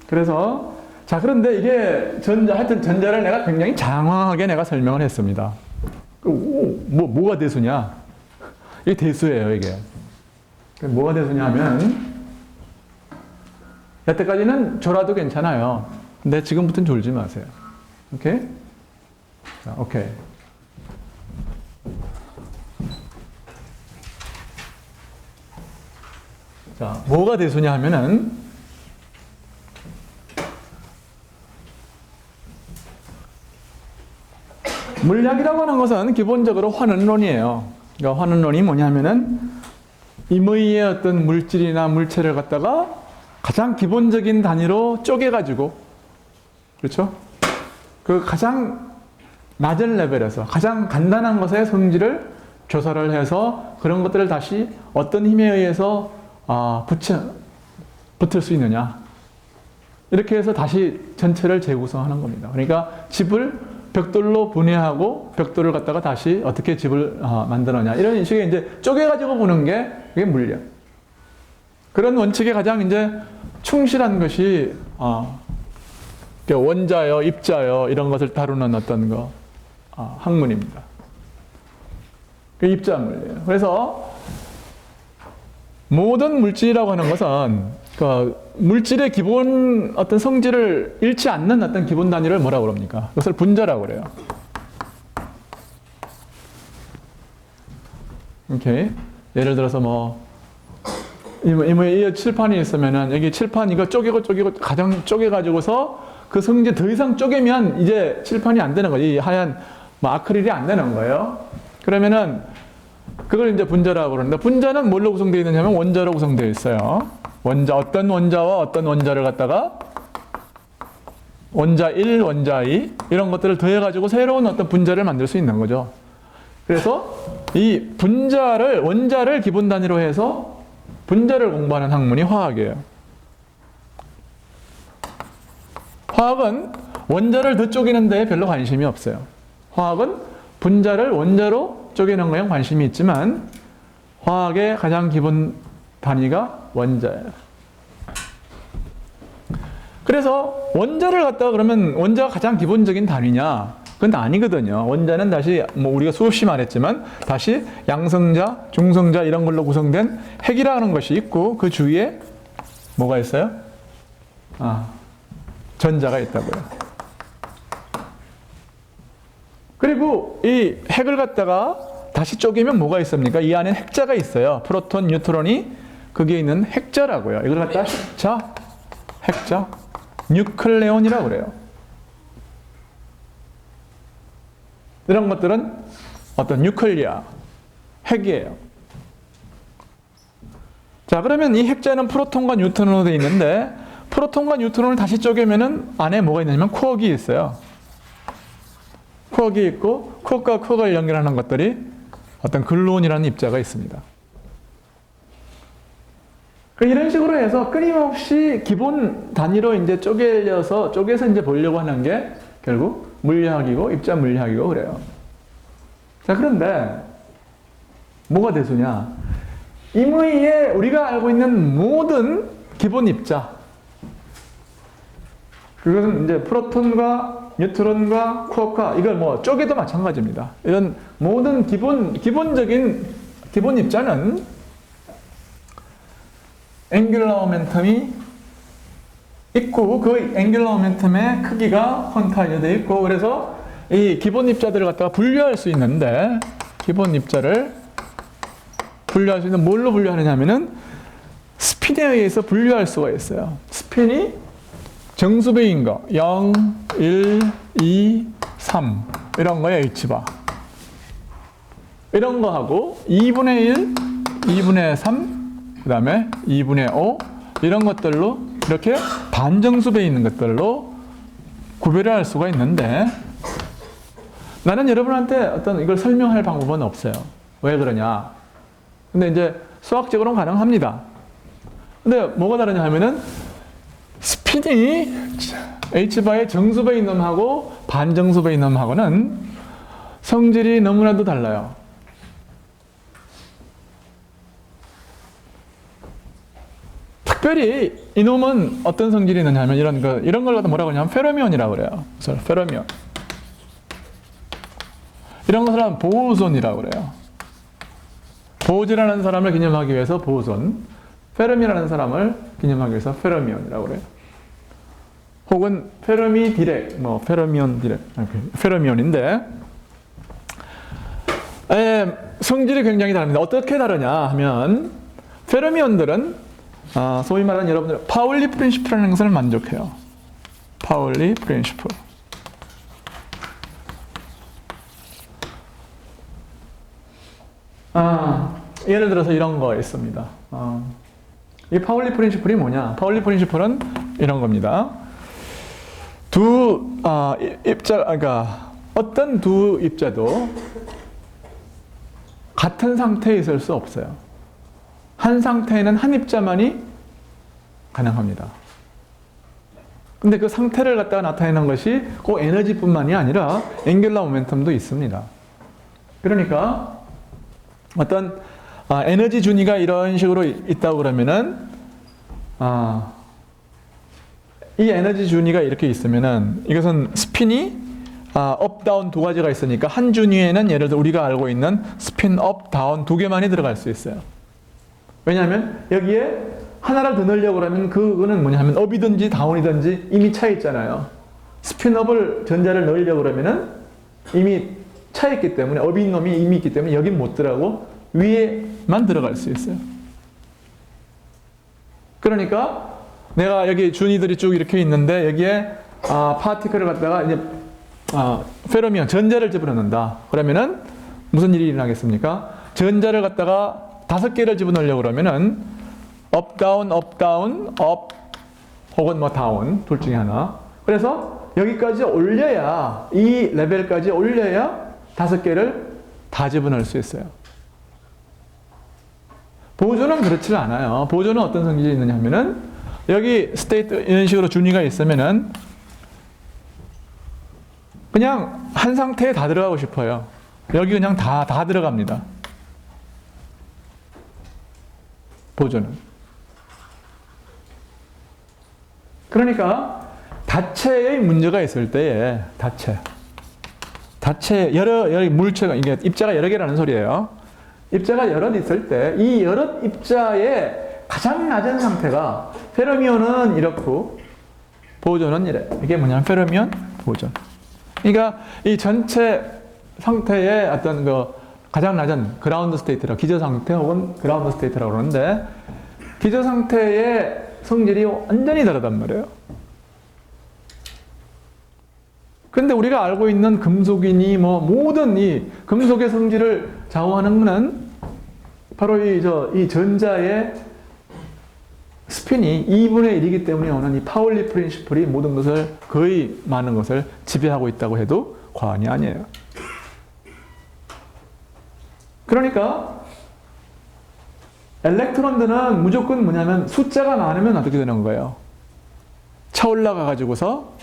그래서 그런데 이게 하여튼 전자를 내가 굉장히 장황하게 내가 설명을 했습니다. 뭐가 대수냐? 이게 대수예요, 이게. 뭐가 대수냐 하면 여태까지는 졸아도 괜찮아요. 근데 지금부터는 졸지 마세요. 오케이? 자, 오케이. 자, 뭐가 대수냐 하면은 물리학이라고 하는 것은 기본적으로 환원론이에요. 그러니까 환원론이 뭐냐면은 임의의 어떤 물질이나 물체를 갖다가 가장 기본적인 단위로 쪼개가지고, 그렇죠? 그 가장 낮은 레벨에서 가장 간단한 것의 성질을 조사를 해서 그런 것들을 다시 어떤 힘에 의해서 붙을 수 있느냐. 이렇게 해서 다시 전체를 재구성하는 겁니다. 그러니까 집을 벽돌로 분해하고 벽돌을 갖다가 다시 어떻게 집을 만드느냐. 이런 식의 이제 쪼개가지고 보는 게 그게 물리학. 그런 원칙에 가장 이제 충실한 것이 원자요, 입자요 이런 것을 다루는 어떤 학문입니다. 그 입자물이에요. 그래서 모든 물질이라고 하는 것은 그 물질의 기본 어떤 성질을 잃지 않는 어떤 기본 단위를 뭐라고 그럽니까? 그것을 분자라고 그래요. 오케이. 예를 들어서 이 칠판이 있으면은 여기 칠판 이거 쪼개고 가장 쪼개가지고서 그 성질 더 이상 쪼개면 이제 칠판이 안 되는 거죠. 이 하얀 아크릴이 안 되는 거예요. 그러면은 그걸 이제 분자라고 그러는데 분자는 뭘로 구성되어 있느냐면 원자로 구성되어 있어요. 어떤 원자와 어떤 원자를 갖다가 원자 1, 원자 2 이런 것들을 더해가지고 새로운 어떤 분자를 만들 수 있는 거죠. 그래서 이 분자를 원자를 기본 단위로 해서 분자를 공부하는 학문이 화학이에요. 화학은 원자를 더 쪼개는 데에 별로 관심이 없어요. 화학은 분자를 원자로 쪼개는 거에 관심이 있지만 화학의 가장 기본 단위가 원자예요. 그래서 원자를 갖다가 그러면 원자가 가장 기본적인 단위냐? 그건 아니거든요. 원자는 다시 우리가 수없이 말했지만 다시 양성자, 중성자 이런 걸로 구성된 핵이라는 것이 있고 그 주위에 뭐가 있어요? 전자가 있다고요. 그리고 이 핵을 갖다가 다시 쪼개면 뭐가 있습니까? 이 안에 핵자가 있어요. 프로톤, 뉴트론이 거기에 있는 핵자라고요. 이걸 갖다가 핵자, 뉴클레온이라고 그래요. 이런 것들은 어떤 뉴클리아, 핵이에요. 자, 그러면 이 핵자는 프로톤과 뉴트론으로 되어 있는데 프로톤과 뉴트론을 다시 쪼개면은 안에 뭐가 있냐면 쿼크이 있어요. 쿼크이 있고 쿼크와 쿼크를 연결하는 것들이 어떤 글루온이라는 입자가 있습니다. 이런 식으로 해서 끊임없이 기본 단위로 이제 쪼개서 이제 보려고 하는 게 결국 물리학이고 입자 물리학이고 그래요. 자, 그런데 뭐가 대수냐? 임의에 우리가 알고 있는 모든 기본 입자, 그것은 이제 프로톤과 뉴트론과 쿼크와 이걸 뭐 쪼개도 마찬가지입니다. 이런 모든 기본적인 기본 입자는 앵귤러 모멘텀이 있고 그 앵귤러 모멘텀의 크기가 퀀타이즈 되어 있고 그래서 이 기본 입자들을 갖다가 분류할 수 있는데 기본 입자를 분류할 수 있는 뭘로 분류하느냐 하면은 스핀에 의해서 분류할 수가 있어요. 스핀이 정수배인 거 0, 1, 2, 3 이런 거에 H바 이런 거 하고 2분의 1, 2분의 3 그 다음에 2분의 5 이런 것들로 이렇게 반정수배에 있는 것들로 구별을 할 수가 있는데 나는 여러분한테 어떤 이걸 설명할 방법은 없어요. 왜 그러냐? 근데 이제 수학적으로는 가능합니다. 근데 뭐가 다르냐 하면은 스핀이 H바의 정수배에 있는 놈하고 반정수배에 있는 놈하고는 성질이 너무나도 달라요. 특별히 이놈은 어떤 성질이 있느냐 하면 이런 걸 갖다 뭐라고 하냐면 페르미온이라고 그래요. 그래서 페르미온. 이런 것을 하면 보존이라고 그래요. 보존이라는 사람을 기념하기 위해서 보존, 페르미라는 사람을 기념하기 위해서 페르미온이라고 그래요. 혹은 페르미 디렉, 페르미온 디렉, 페르미온인데 성질이 굉장히 다릅니다. 어떻게 다르냐 하면 페르미온들은 소위 말하는 여러분들 파울리 프린시플이라는 것을 만족해요. 파울리 프린시플. 예를 들어서 이런 거 있습니다. 이 파울리 프린시플이 뭐냐? 파울리 프린시플은 이런 겁니다. 그러니까 어떤 두 입자도 같은 상태에 있을 수 없어요. 한 상태에는 한 입자만이 가능합니다. 근데 그 상태를 갖다가 나타내는 것이 그 에너지뿐만이 아니라 앵귤러 모멘텀도 있습니다. 그러니까 어떤 에너지 준위가 이런 식으로 있다고 그러면은 이 에너지 준위가 이렇게 있으면은 이것은 스핀이 업, 다운 두 가지가 있으니까 한 준위에는 예를 들어 우리가 알고 있는 스핀 업, 다운 두 개만이 들어갈 수 있어요. 왜냐하면 여기에 하나를 더 넣으려고 그러면 그거는 뭐냐 하면 업이든지 다운이든지 이미 차 있잖아요. 스핀업을 전자를 넣으려고 그러면은 이미 차 있기 때문에 업이 있는 놈이 이미 있기 때문에 여긴 못 들어가고 위에만 들어갈 수 있어요. 그러니까 내가 여기 준위들이 쭉 이렇게 있는데 여기에 파티클을 갖다가 이제 페르미온 전자를 집어넣는다. 그러면은 무슨 일이 일어나겠습니까? 전자를 갖다가 5개를 집어넣으려고 그러면은 업, 다운, 업, 다운, 업 혹은 다운 둘 중에 하나. 그래서 여기까지 올려야, 이 레벨까지 올려야 5개를 다 집어넣을 수 있어요. 보조는 그렇지 않아요. 보조는 어떤 성질이 있느냐 하면은, 여기 스테이트 이런 식으로 준위가 있으면은 그냥 한 상태에 다 들어가고 싶어요. 여기 그냥 다 들어갑니다. 보조는. 그러니까 다체의 문제가 있을 때에 다체 여러 물체가, 이게 입자가 여러 개라는 소리예요. 입자가 여럿 있을 때 이 여럿 입자의 가장 낮은 상태가 페르미온은 이렇고 보존은 이래. 이게 뭐냐면 페르미온 보존. 그러니까 이 전체 상태의 어떤 그 가장 낮은 그라운드 스테이트라, 기저 상태 혹은 그라운드 스테이트라고 그러는데, 기저 상태의 성질이 완전히 다르단 말이에요. 근데 우리가 알고 있는 금속이니 뭐 모든 이 금속의 성질을 좌우하는 것은 바로 이 전자의 스핀이 2분의 1이기 때문에 오는 이 파울리 프린시플이 모든 것을, 거의 많은 것을 지배하고 있다고 해도 과언이 아니에요. 그러니까 엘렉트론들은 무조건 뭐냐면 숫자가 많으면 어떻게 되는 거예요? 차 올라가 가지고서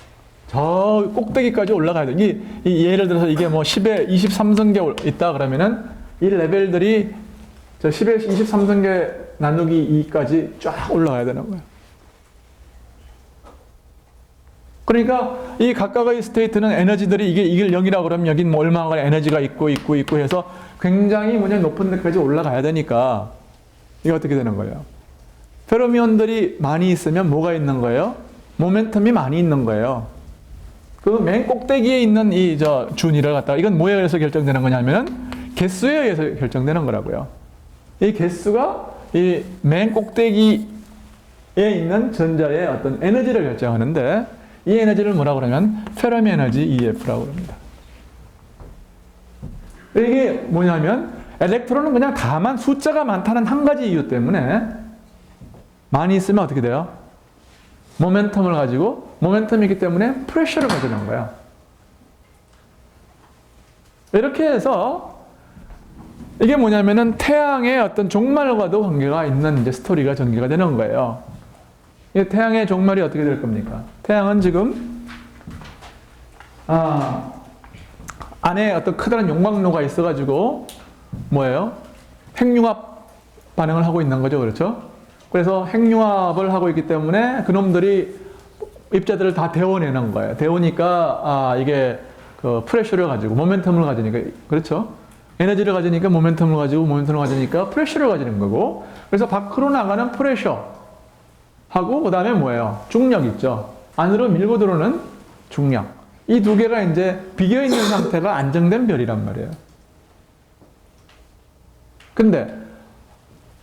저 꼭대기까지 올라가야 돼. 예를 들어서 이게 뭐 10에 23성계 있다 그러면은 이 레벨들이 저 10에 23성계 나누기 2까지 쫙 올라가야 되는 거예요. 그러니까 이 각각의 스테이트는 에너지들이 이게 0이라고 그러면 여긴 뭐 얼마가 에너지가 있고 해서 굉장히 높은 데까지 올라가야 되니까 이게 어떻게 되는 거예요? 페르미온들이 많이 있으면 뭐가 있는 거예요? 모멘텀이 많이 있는 거예요. 그 맨 꼭대기에 있는 이 준위를 갖다가, 이건 뭐에 의해서 결정되는 거냐면은 개수에 의해서 결정되는 거라고요. 이 개수가 이 맨 꼭대기에 있는 전자의 어떤 에너지를 결정하는데, 이 에너지를 뭐라고 그러면 페르미 에너지 EF라고 합니다. 이게 뭐냐면 엘렉트론은 그냥 다만 숫자가 많다는 한 가지 이유 때문에 많이 있으면 어떻게 돼요? 모멘텀을 가지고, 모멘텀이기 때문에 프레셔를 가지는 거예요. 이렇게 해서 이게 뭐냐면은 태양의 어떤 종말과도 관계가 있는 이제 스토리가 전개가 되는 거예요. 이 태양의 종말이 어떻게 될 겁니까? 태양은 지금 안에 어떤 커다란 용광로가 있어가지고 뭐예요? 핵융합 반응을 하고 있는 거죠, 그렇죠? 그래서 핵융합을 하고 있기 때문에 그놈들이 입자들을 다 데워내는 거예요. 데우니까 이게 그 프레셔를 가지고 모멘텀을 가지니까, 그렇죠? 에너지를 가지니까 모멘텀을 가지니까 프레셔를 가지는 거고, 그래서 밖으로 나가는 프레셔 하고 그 다음에 뭐예요? 중력 있죠. 안으로 밀고 들어오는 중력. 이 두 개가 이제 비겨 있는 상태가 안정된 별이란 말이에요. 근데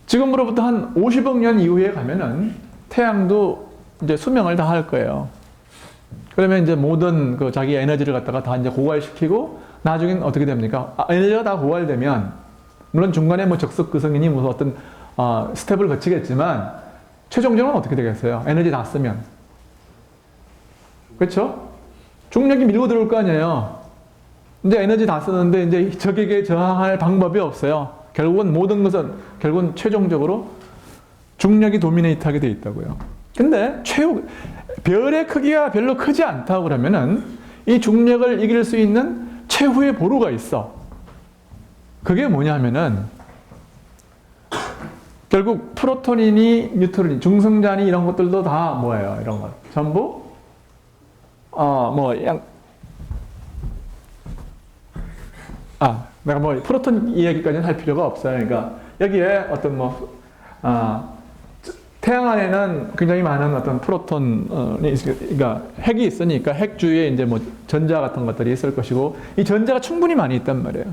지금으로부터 한 50억 년 이후에 가면은 태양도 이제 수명을 다 할 거예요. 그러면 이제 모든 그 자기 에너지를 갖다가 다 이제 고갈시키고, 나중엔 어떻게 됩니까? 에너지가 다 고갈되면, 물론 중간에 뭐 적석그성이니 무슨 어떤 스텝을 거치겠지만, 최종적으로는 어떻게 되겠어요? 에너지 다 쓰면. 그렇죠? 중력이 밀고 들어올 거 아니에요. 이제 에너지 다 쓰는데 이제 적에게 저항할 방법이 없어요. 결국은 모든 것은, 결국은 최종적으로 중력이 도미네이트하게 돼 있다고요. 근데 별의 크기가 별로 크지 않다고 그러면은 이 중력을 이길 수 있는 최후의 보루가 있어. 그게 뭐냐면은 결국 프로톤이니 뉴트론이, 중성자니 이런 것들도 다 뭐예요? 이런 것 전부 내가 뭐 프로톤 이야기까지는 할 필요가 없어요. 그러니까 여기에 어떤 태양 안에는 굉장히 많은 어떤 프로톤이, 그러니까 핵이 있으니까 핵 주위에 이제 뭐 전자 같은 것들이 있을 것이고, 이 전자가 충분히 많이 있단 말이에요.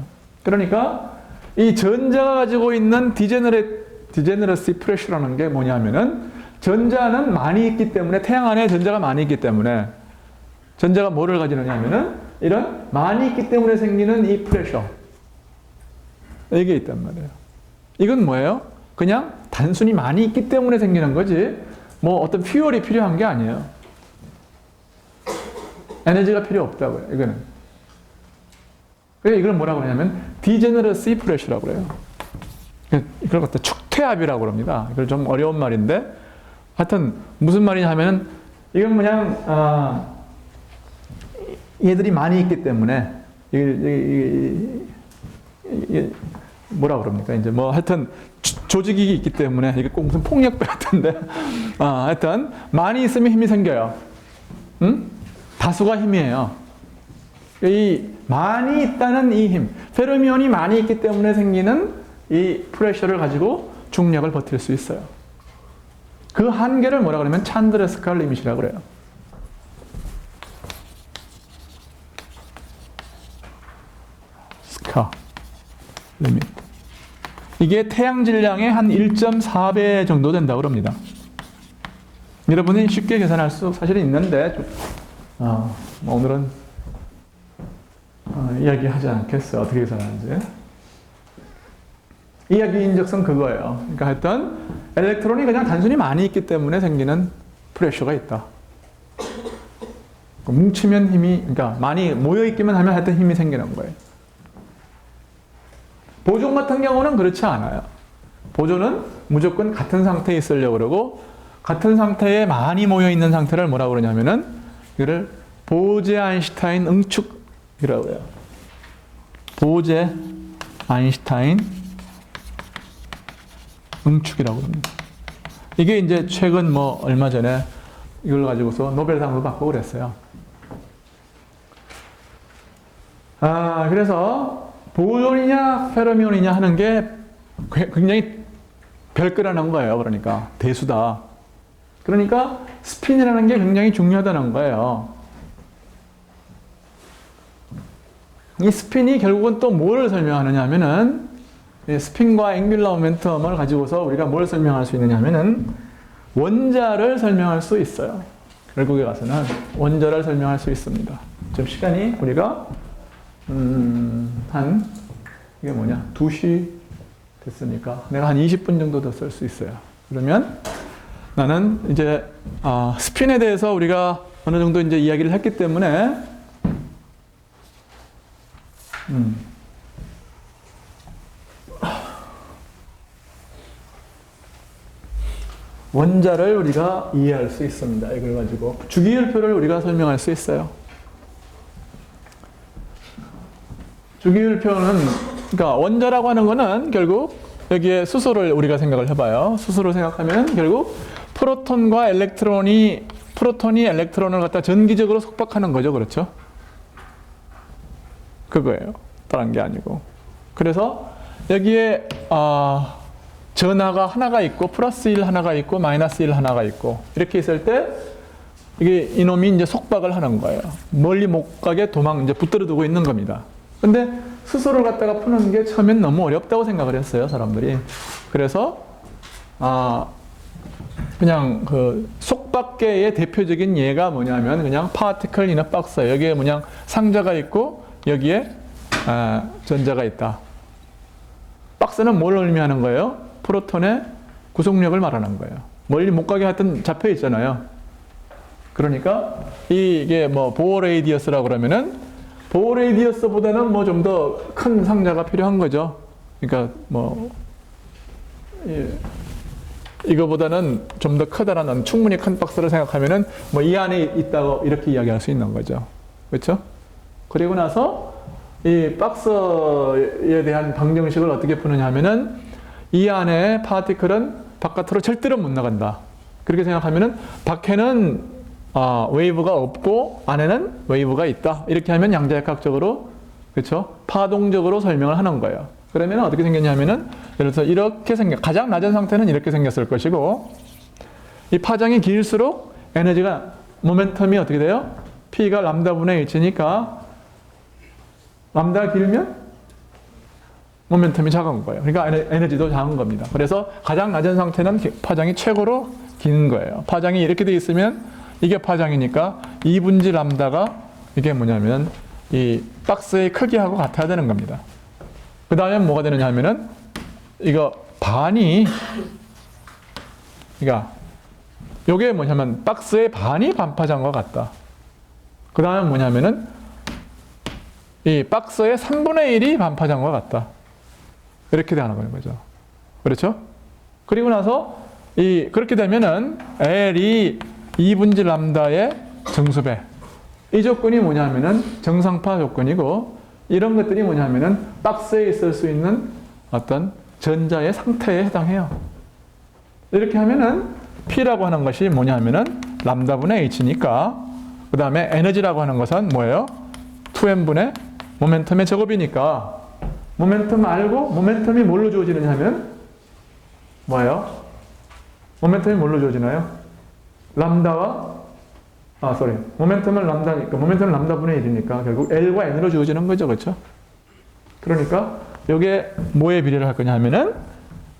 그러니까 이 전자가 가지고 있는 디제너러시 프레셔라는 게 뭐냐면은, 전자는 많이 있기 때문에, 태양 안에 전자가 많이 있기 때문에, 전자가 뭐를 가지느냐 하면은 이런 많이 있기 때문에 생기는 이 프레셔, 이게 있단 말이에요. 이건 뭐예요? 그냥 단순히 많이 있기 때문에 생기는 거지 뭐 어떤 퓨얼이 필요한 게 아니에요. 에너지가 필요 없다고요. 이거는. 그래서 이걸 뭐라고 하냐면 디제너러시 프레셔라고 그래요. 이걸 갖다 축퇴압이라고 그럽니다. 이걸 좀 어려운 말인데 하여튼 무슨 말이냐 하면은 이건 그냥 얘들이 많이 있기 때문에 이게 뭐라 그럽니까? 이제 뭐 하여튼 조직이 있기 때문에 이게 꼭 무슨 폭력배 같은데 하여튼 많이 있으면 힘이 생겨요. 응? 다수가 힘이에요. 이 많이 있다는 이 힘, 페르미온이 많이 있기 때문에 생기는 이 프레셔를 가지고 중력을 버틸 수 있어요. 그 한계를 뭐라 그러면 찬드러 스칼 리밋이라고 그래요. 스카 리밋. 이게 태양 질량의 한 1.4배 정도 된다고 합니다. 여러분이 쉽게 계산할 수 사실은 있는데 뭐 오늘은 이야기하지 않겠어요. 어떻게 계산하는지. 이야기 인적성 그거예요. 그러니까 하여튼 엘렉트론이 그냥 단순히 많이 있기 때문에 생기는 프레셔가 있다. 뭉치면 힘이, 그러니까 많이 모여있기만 하면 하여튼 힘이 생기는 거예요. 보존 같은 경우는 그렇지 않아요. 보존은 무조건 같은 상태에 있으려고 그러고 같은 상태에 많이 모여있는 상태를 뭐라고 그러냐면은 이거를 보제-아인슈타인 응축이라고 해요. 보제-아인슈타인 응축이라고 합니다. 이게 이제 최근 뭐 얼마 전에 이걸 가지고서 노벨상도 받고 그랬어요. 그래서 보존이냐 페르미온이냐 하는 게 굉장히 별거라는 거예요. 그러니까 대수다. 그러니까 스핀이라는 게 굉장히 중요하다는 거예요. 이 스핀이 결국은 또 뭘 설명하느냐 하면은 스핀과 앵귤러 모멘텀을 가지고서 우리가 뭘 설명할 수 있느냐 하면은 원자를 설명할 수 있어요. 결국에 가서는 원자를 설명할 수 있습니다. 지금 시간이 우리가 한 이게 뭐냐 2시 됐으니까 내가 한 20분 정도 더 쓸 수 있어요. 그러면 나는 이제 스핀에 대해서 우리가 어느 정도 이제 이야기를 했기 때문에 원자를 우리가 이해할 수 있습니다. 이걸 가지고 주기율표를 우리가 설명할 수 있어요. 주기율표는 그러니까 원자라고 하는 거는 결국 여기에 수소를 우리가 생각을 해봐요. 수소를 생각하면 결국 프로톤이 엘렉트론을 갖다 전기적으로 속박하는 거죠. 그렇죠? 그거예요. 다른 게 아니고. 그래서 여기에 전하가 하나가 있고 플러스 1 하나가 있고 마이너스 1 하나가 있고 이렇게 있을 때 이게 이놈이 이제 속박을 하는 거예요. 멀리 못 가게 이제 붙들어 두고 있는 겁니다. 근데 수소를 갖다가 푸는 게 처음엔 너무 어렵다고 생각을 했어요, 사람들이. 그래서 그냥 그 속박계의 대표적인 예가 뭐냐면 그냥 파티클 인어 박스. 여기에 그냥 상자가 있고 여기에 전자가 있다. 박스는 뭘 의미하는 거예요? 프로톤의 구속력을 말하는 거예요. 멀리 못 가게 하여튼 잡혀 있잖아요. 그러니까 이게 뭐 보어 레이디어스라고 그러면은 보어 레이디어스보다는 뭐 좀 더 큰 상자가 필요한 거죠. 그러니까 뭐 이거보다는 좀 더 크다라는 충분히 큰 박스를 생각하면은 뭐 이 안에 있다고 이렇게 이야기할 수 있는 거죠. 그렇죠? 그리고 나서 이 박스에 대한 방정식을 어떻게 푸느냐 하면은 이 안에 파티클은 바깥으로 절대로 못 나간다. 그렇게 생각하면은 밖에는 웨이브가 없고 안에는 웨이브가 있다. 이렇게 하면 양자역학적으로 그렇죠? 파동적으로 설명을 하는 거예요. 그러면 어떻게 생겼냐면은 예를 들어서 이렇게 가장 낮은 상태는 이렇게 생겼을 것이고 이 파장이 길수록 에너지가 모멘텀이 어떻게 돼요? P가 람다분의 H니까 람다가 길면 모멘텀이 작은 거예요. 그러니까 에너지도 작은 겁니다. 그래서 가장 낮은 상태는 파장이 최고로 긴 거예요. 파장이 이렇게 돼 있으면 이게 파장이니까 2분지 람다가 이게 뭐냐면 이 박스의 크기하고 같아야 되는 겁니다. 그 다음에 뭐가 되느냐 하면은 이거 반이 그러니까 요게 뭐냐면 박스의 반이 반파장과 같다. 그 다음에 뭐냐면은 이 박스의 3분의 1이 반파장과 같다. 이렇게 되는 거죠. 그렇죠? 그리고 나서 그렇게 되면은 L이 2분지 람다의 정수배. 이 조건이 뭐냐면은 정상파 조건이고, 이런 것들이 뭐냐면은 박스에 있을 수 있는 어떤 전자의 상태에 해당해요. 이렇게 하면은 P라고 하는 것이 뭐냐면은 람다분의 H니까, 그 다음에 에너지라고 하는 것은 뭐예요? 2m분의 모멘텀의 제곱이니까, 모멘텀 알고 모멘텀이 뭘로 주어지느냐 하면 뭐예요? 모멘텀이 뭘로 주어지나요? 모멘텀은 람다니까, 모멘텀은 람다분의 1이니까 결국 L과 N으로 주어지는 거죠. 그렇죠? 그러니까 이게 뭐에 비례를 할 거냐 하면은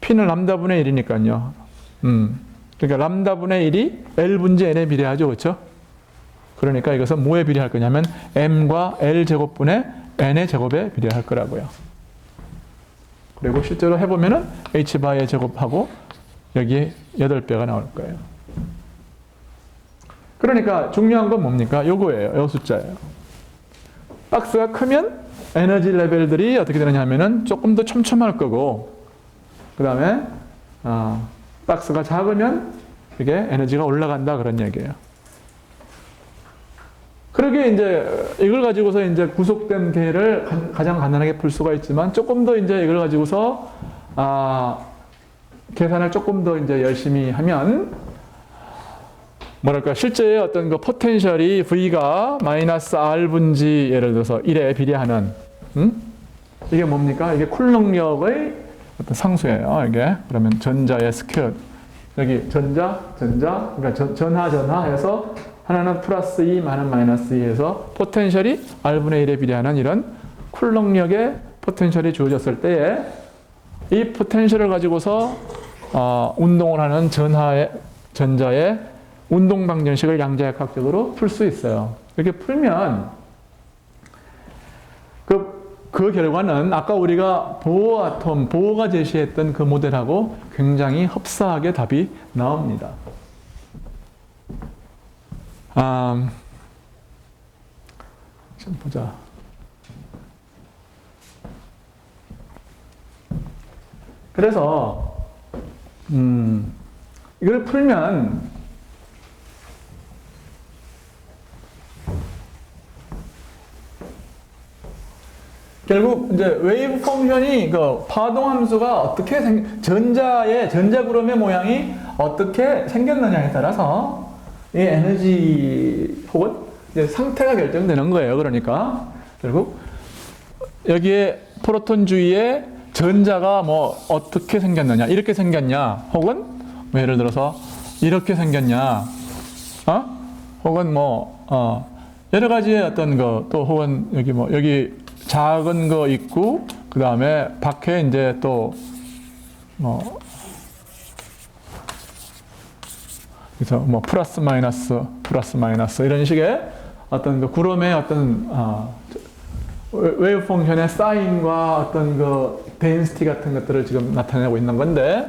P는 람다분의 1이니까요. 그러니까 람다분의 1이 L분지 N에 비례하죠. 그렇죠? 그러니까 이것은 뭐에 비례할 거냐면 M과 L 제곱분의 N의 제곱에 비례할 거라고요. 그리고 실제로 해보면은 H바의 제곱하고 여기에 8배가 나올 거예요. 그러니까 중요한 건 뭡니까? 요거예요. 요 숫자예요. 박스가 크면 에너지 레벨들이 어떻게 되느냐 하면은 조금 더 촘촘할 거고, 그 다음에 박스가 작으면 이게 에너지가 올라간다, 그런 얘기예요. 그러게 이제 이걸 가지고서 이제 구속된 계를 가장 간단하게 풀 수가 있지만, 조금 더 이제 이걸 가지고서 계산을 조금 더 이제 열심히 하면 뭐랄까, 실제 어떤 그 포텐셜이 V가 마이너스 R분지 예를 들어서 1에 비례하는, 이게 뭡니까? 이게 쿨롱력의 어떤 상수예요, 이게. 그러면 전자의 스퀘어. 여기 그러니까 전하 해서 하나는 플러스 2, 하나는 마이너스 2 해서 포텐셜이 R분의 1에 비례하는 이런 쿨롱력의 포텐셜이 주어졌을 때에 이 포텐셜을 가지고서 운동을 하는 전자의 운동 방정식을 양자역학적으로 풀 수 있어요. 이렇게 풀면 그 결과는 아까 우리가 보어가 제시했던 그 모델하고 굉장히 흡사하게 답이 나옵니다. 좀 보자. 그래서 이걸 풀면 결국 이제 웨이브 펑션이 그 파동 함수가 어떻게 전자 구름의 모양이 어떻게 생겼느냐에 따라서 이 에너지 혹은 이제 상태가 결정되는 거예요. 그러니까 결국 여기에 프로톤 주위에 전자가 뭐 어떻게 생겼느냐, 이렇게 생겼냐, 혹은 뭐 예를 들어서 이렇게 생겼냐, 혹은 여러 가지의 어떤 거, 또 혹은 여기 작은 거 있고, 그 다음에 밖에 이제 또 그래서 플러스 마이너스 이런 식의 어떤 그 구름의 어떤 웨이브 펑션의 사인과 어떤 그 덴시티 같은 것들을 지금 나타내고 있는 건데,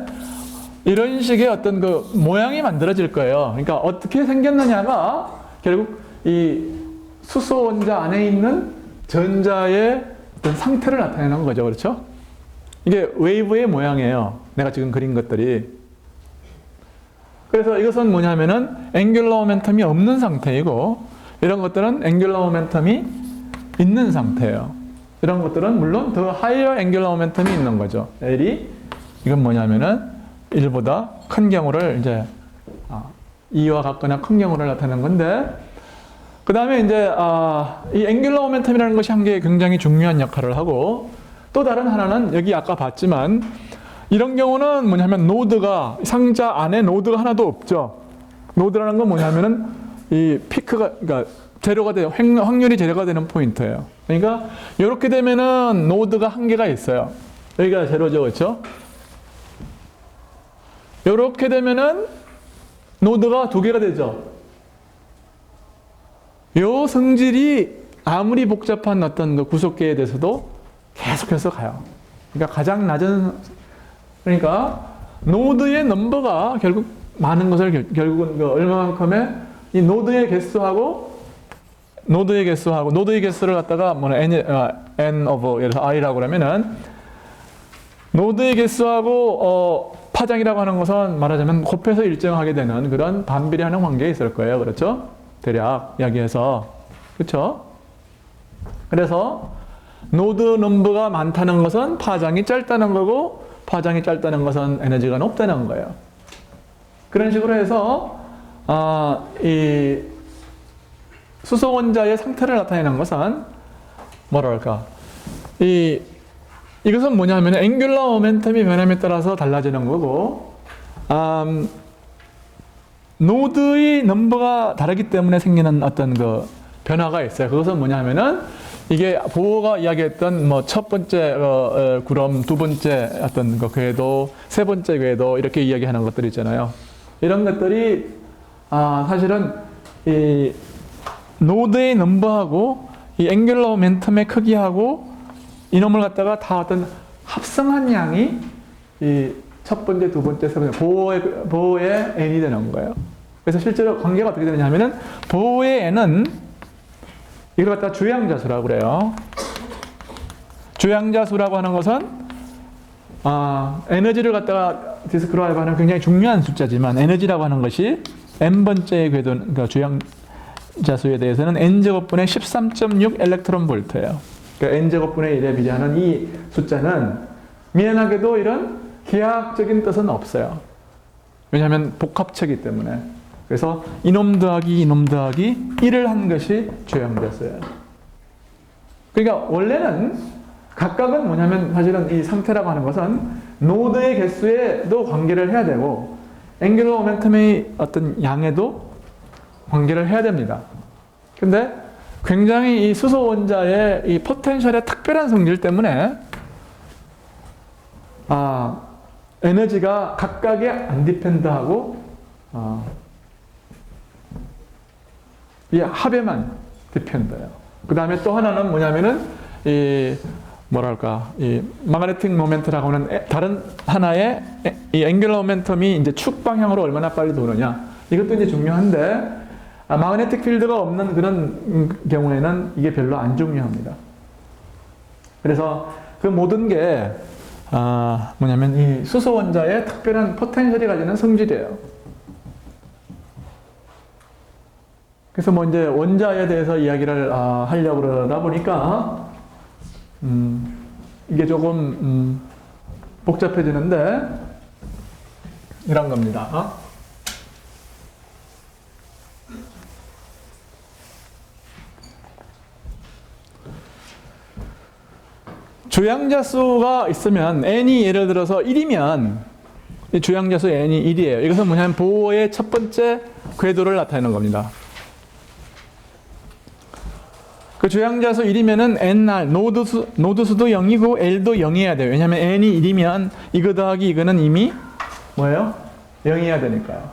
이런 식의 어떤 그 모양이 만들어질 거예요. 그러니까 어떻게 생겼느냐가 결국 이 수소 원자 안에 있는 전자의 어떤 상태를 나타내는 거죠. 그렇죠? 이게 웨이브의 모양이에요. 내가 지금 그린 것들이. 그래서 이것은 뭐냐면은 앵귤러 모멘텀이 없는 상태이고, 이런 것들은 앵귤러 모멘텀이 있는 상태예요. 이런 것들은 물론 더 하이어 앵귤러 모멘텀이 있는 거죠. L이 이건 뭐냐면은 1보다 큰 경우를 이제 2와 같거나 큰 경우를 나타내는 건데, 그 다음에 이제 이 앵귤러 모멘텀이라는 것이 한 개 굉장히 중요한 역할을 하고, 또 다른 하나는 여기 아까 봤지만 이런 경우는 뭐냐면 노드가, 상자 안에 노드가 하나도 없죠. 노드라는 건 뭐냐면은 이 피크가, 그러니까 확률이 제로가 되는 포인트예요. 그러니까 이렇게 되면은 노드가 한 개가 있어요. 여기가 제로죠, 그렇죠? 이렇게 되면은 노드가 두 개가 되죠. 요 성질이 아무리 복잡한 어떤 그 구속계에 대해서도 계속해서 가요. 그러니까 가장 낮은, 그러니까 노드의 넘버가 결국 많은 것을 결국은 그 얼마만큼의 이 노드의 개수하고 노드의 개수하고 노드의 개수를 갖다가 뭐 n of 예를 들어서 i라고 그러면은 노드의 개수하고 파장이라고 하는 것은 말하자면 곱해서 일정하게 되는 그런 반비례하는 관계에 있을 거예요. 그렇죠? 대략 이야기해서. 그렇죠? 그래서 노드 넘버가 많다는 것은 파장이 짧다는 거고 파장이 짧다는 것은 에너지가 높다는 거예요. 그런 식으로 해서 이 수소 원자의 상태를 나타내는 것은 뭐랄까 이것은 뭐냐면 앵귤러 모멘텀이 변함에 따라서 달라지는 거고 노드의 넘버가 다르기 때문에 생기는 어떤 그 변화가 있어요. 그것은 뭐냐면은 이게 보호가 이야기했던 뭐 첫 번째 구름, 두 번째 어떤 그 궤도, 세 번째 궤도 이렇게 이야기하는 것들 있잖아요. 이런 것들이 사실은 이 노드의 넘버하고 이 앵귤러 모멘텀의 크기하고 이놈을 갖다가 다 어떤 합성한 양이 이 첫 번째, 두 번째, 세 번째 보호의 n이 되는 거예요. 그래서 실제로 관계가 어떻게 되느냐 하면은 보호의 n은 이걸 갖다가 주양자수라고 그래요. 주양자수라고 하는 것은 에너지를 갖다가 디스크라이브 하는 굉장히 중요한 숫자지만 에너지라고 하는 것이 n번째의 궤도, 그러니까 주양자수에 대해서는 n제곱분의 13.6 일렉트론 볼트예요. 그러니까 n제곱분의 1에 비례하는 이 숫자는 미안하게도 이런 기하학적인 뜻은 없어요. 왜냐하면 복합체이기 때문에. 그래서 이놈 더하기 1을 한 것이 주양자수예요. 그러니까 원래는 각각은 뭐냐면 사실은 이 상태라고 하는 것은 노드의 개수에도 관계를 해야 되고 앵귤러 모멘텀의 어떤 양에도 관계를 해야 됩니다. 근데 굉장히 이 수소 원자의 이 포텐셜의 특별한 성질 때문에 에너지가 각각에 안 디펜드하고 이 합에만 디펜드해요. 그 다음에 또 하나는 뭐냐면은 이 마그네틱 모멘트라고 하는 다른 하나의 이 앵귤러 모멘텀이 이제 축 방향으로 얼마나 빨리 도느냐. 이것도 이제 중요한데 마그네틱 필드가 없는 그런 경우에는 이게 별로 안 중요합니다. 그래서 그 모든 게 뭐냐면 이 수소 원자의 특별한 포텐셜이 가지는 성질이에요. 그래서 뭐 이제 원자에 대해서 이야기를 하려고 그러다 보니까 이게 조금 복잡해지는데 이런 겁니다. 주양자수가 있으면 n이 예를 들어서 1이면 이 주양자수 n이 1이에요. 이것은 뭐냐면 보호의 첫 번째 궤도를 나타내는 겁니다. 그 주양자수 1이면은 nr 노드수도 0이고 l도 0이어야 돼요. 왜냐하면 n이 1이면 이거 더하기 이거는 이미 뭐예요? 0이어야 되니까요.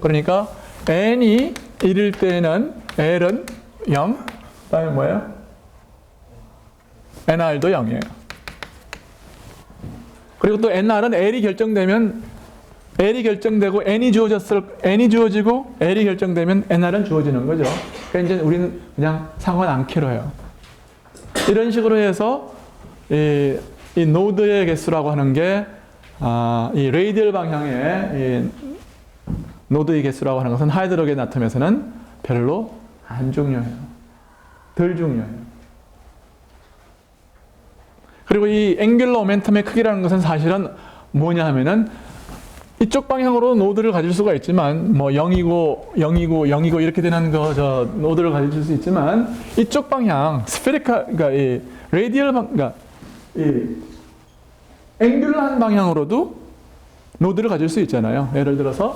그러니까 n이 1일 때는 l은 0, 그다음에 뭐예요? nr도 0이에요. 그리고 또 nr은 l이 결정되면 l이 결정되고 n이 주어지고 l이 결정되면 nr은 주어지는 거죠. 그러니까 이제 우리는 그냥 상관 않기로 해요. 이런 식으로 해서 이 노드의 개수라고 하는 게 이 레이디얼 방향의 이 노드의 개수라고 하는 것은 하이드로겐 아톰에서는 별로 안 중요해요. 덜 중요해요. 그리고 이 앵귤러 모멘텀의 크기라는 것은 사실은 뭐냐 하면은 이쪽 방향으로 노드를 가질 수가 있지만 뭐 0이고 이렇게 되는 노드를 가질 수 있지만 이쪽 방향 그러니까 이 레디얼 그러니까 이 앵귤러한 방향으로도 노드를 가질 수 있잖아요. 예를 들어서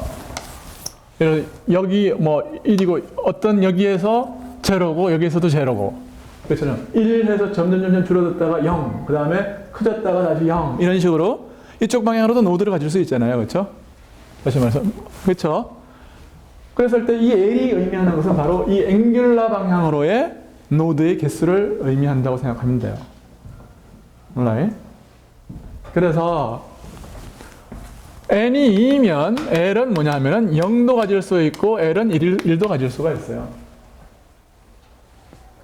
여기 뭐 1이고 어떤 여기에서 제로고 여기에서도 제로고 그렇잖아요. 1에서 점점 줄어들다가 0, 그 다음에 커졌다가 다시 0 이런 식으로 이쪽 방향으로도 노드를 가질 수 있잖아요. 그렇죠? 다시 말해서 그렇죠? 그랬을 때 이 L이 의미하는 것은 바로 이 앵귤러 방향으로의 노드의 개수를 의미한다고 생각하면 돼요. right? 그래서 n이 2면 L은 뭐냐 하면은 0도 가질 수 있고 L은 1도 가질 수가 있어요.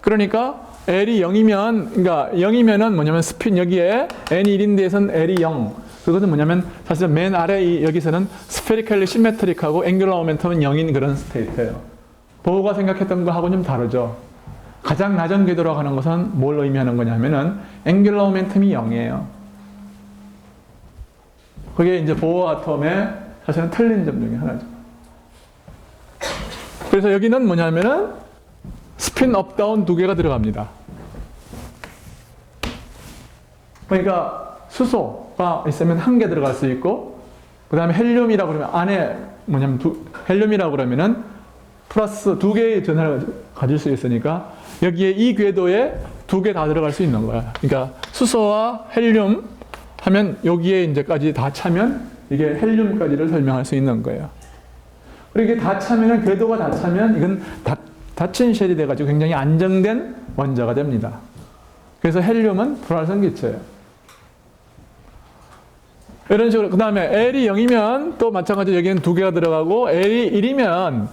그러니까 L이 0이면, 그러니까 0이면은 뭐냐면 스핀 여기에 N이 1인 데에서는 L이 0. 그것은 뭐냐면 사실 맨 아래 여기서는 스페리컬리 시메트릭하고 앵귤러 모멘텀은 0인 그런 스테이트예요. 보호가 생각했던 거하고 좀 다르죠. 가장 낮은 궤도라고 하는 것은 뭘 의미하는 거냐면은 앵귤러 모멘텀이 0이에요. 그게 이제 보호 아톰의 사실은 틀린 점 중에 하나죠. 그래서 여기는 뭐냐면은 스핀 업 다운 두 개가 들어갑니다. 그러니까 수소가 있으면 한 개 들어갈 수 있고, 그 다음에 헬륨이라고 그러면 안에 뭐냐면 헬륨이라고 그러면은 플러스 두 개의 전하를 가질 수 있으니까 여기에 이 궤도에 두 개 다 들어갈 수 있는 거야. 그러니까 수소와 헬륨 하면 여기에 이제까지 다 차면 이게 헬륨까지를 설명할 수 있는 거예요. 그리고 이게 다 차면은 궤도가 다 차면 이건 닫힌 쉘이 돼가지고 굉장히 안정된 원자가 됩니다. 그래서 헬륨은 불활성 기체예요. 이런 식으로 그 다음에 L이 0이면 또 마찬가지로 여기는 두 개가 들어가고 L이 1이면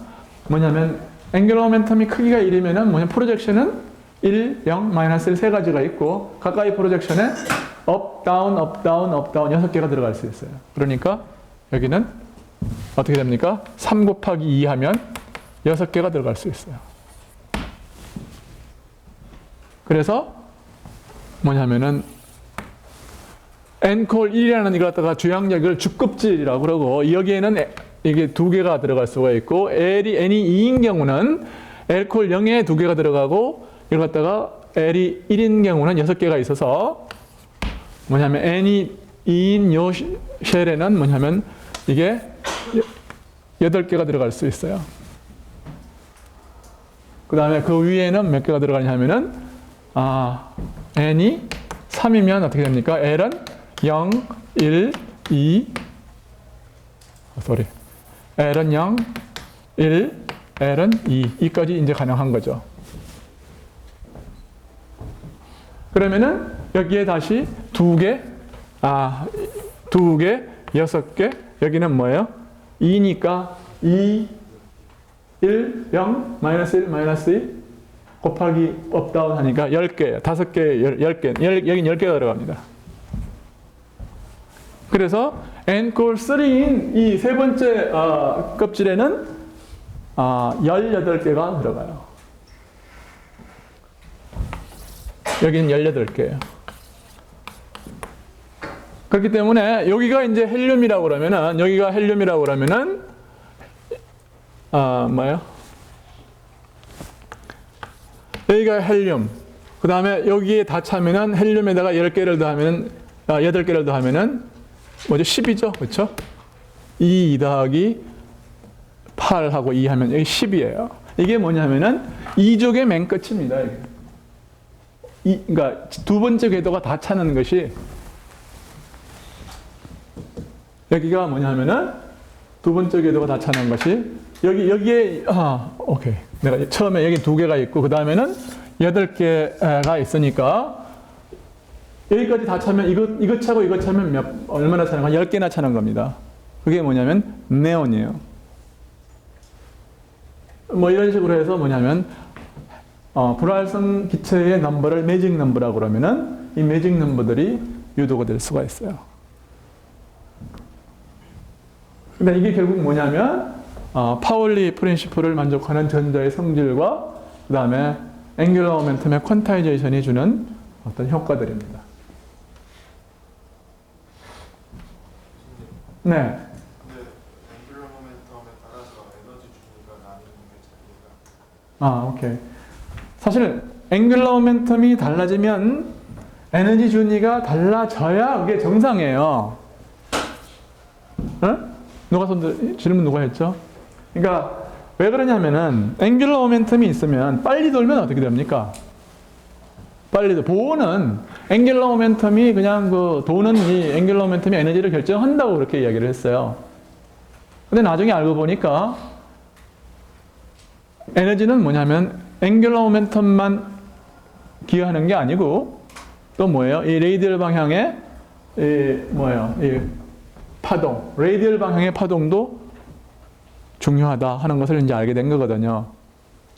뭐냐면 앵귤러 모멘텀이 크기가 1이면은 뭐냐 프로젝션은 1, 0, 마이너스 1 세 가지가 있고 가까이 프로젝션에 업, 다운, 업, 다운, 업, 다운 6개가 들어갈 수 있어요. 그러니까 여기는 어떻게 됩니까? 3 곱하기 2 하면 6개가 들어갈 수 있어요. 그래서 뭐냐면은 N콜 1이라는 이걸 갖다가 주양력을 주급질이라고 그러고 여기에는 이게 두 개가 들어갈 수가 있고 N이 2인 경우는 L콜 0에 두 개가 들어가고 이걸 갖다가 L이 1인 경우는 6개가 있어서 뭐냐면 N이 2인 요 쉘에는 뭐냐면 이게 8개가 들어갈 수 있어요. 그 다음에 그 위에는 몇 개가 들어가냐면은 N이 3이면 어떻게 됩니까? L은 0, 1, 2 L은 0, 1, L은 2 이까지 이제 가능한 거죠. 그러면은 여기에 다시 두 개, 6개 여기는 뭐예요? 2니까 2, 1, 0, 마이너스 1, 마이너스 2 곱하기 업다운 하니까 10개, 5개, 10개, 여긴 10개가 들어갑니다. 그래서 N콜 3인 이 세 번째 껍질에는 18개가 들어가요. 여기는 18개예요. 그렇기 때문에 여기가 이제 헬륨이라고 그러면은 여기가 헬륨이라고 그러면은 뭐예요? 여기가 헬륨. 그 다음에 여기에 다 차면은 헬륨에다가 10개를 더하면은 8개를 더하면은 뭐죠? 10이죠. 그렇죠? 2 더하기 8하고 2 하면 여기 10이에요. 이게 뭐냐면은 2족의 맨 끝입니다. 그러니까 두 번째 궤도가 다 차는 것이 여기가 뭐냐면은 두 번째 궤도가 다 차는 것이 여기에 오케이. 내가 처음에 여기 두 개가 있고 그 다음에는 8개가 있으니까 여기까지 다 차면 이거 차고 이거 차면 얼마나 차는 거야? 10개나 차는 겁니다. 그게 뭐냐면 네온이에요. 뭐 이런 식으로 해서 뭐냐면 불활성 기체의 넘버를 매직 넘버라고 그러면은 이 매직 넘버들이 유도가 될 수가 있어요. 근데 이게 결국 뭐냐면 파울리 프린시플을 만족하는 전자의 성질과 그 다음에 앵귤러 모멘텀의 퀀타이제이션이 주는 어떤 효과들입니다. 네. 근데 앵귤러 모멘텀에 따라서 에너지 주기가 나뉘는 게 오케이. 사실 앵귤러 모멘텀이 달라지면 에너지 준위가 달라져야 그게 정상이에요. 응? 질문 누가 했죠? 그러니까 왜 그러냐면은 앵귤러 모멘텀이 있으면 빨리 돌면 어떻게 됩니까? 보호는 앵귤러 모멘텀이 그냥 도는 이 앵귤러 모멘텀이 에너지를 결정한다고 그렇게 이야기를 했어요. 근데 나중에 알고 보니까 에너지는 뭐냐면 앵귤러 모멘텀만 기여하는 게 아니고 또 뭐예요? 이 레이디얼 방향의 이 파동, 레이디얼 방향의 파동도 중요하다 하는 것을 이제 알게 된 거거든요.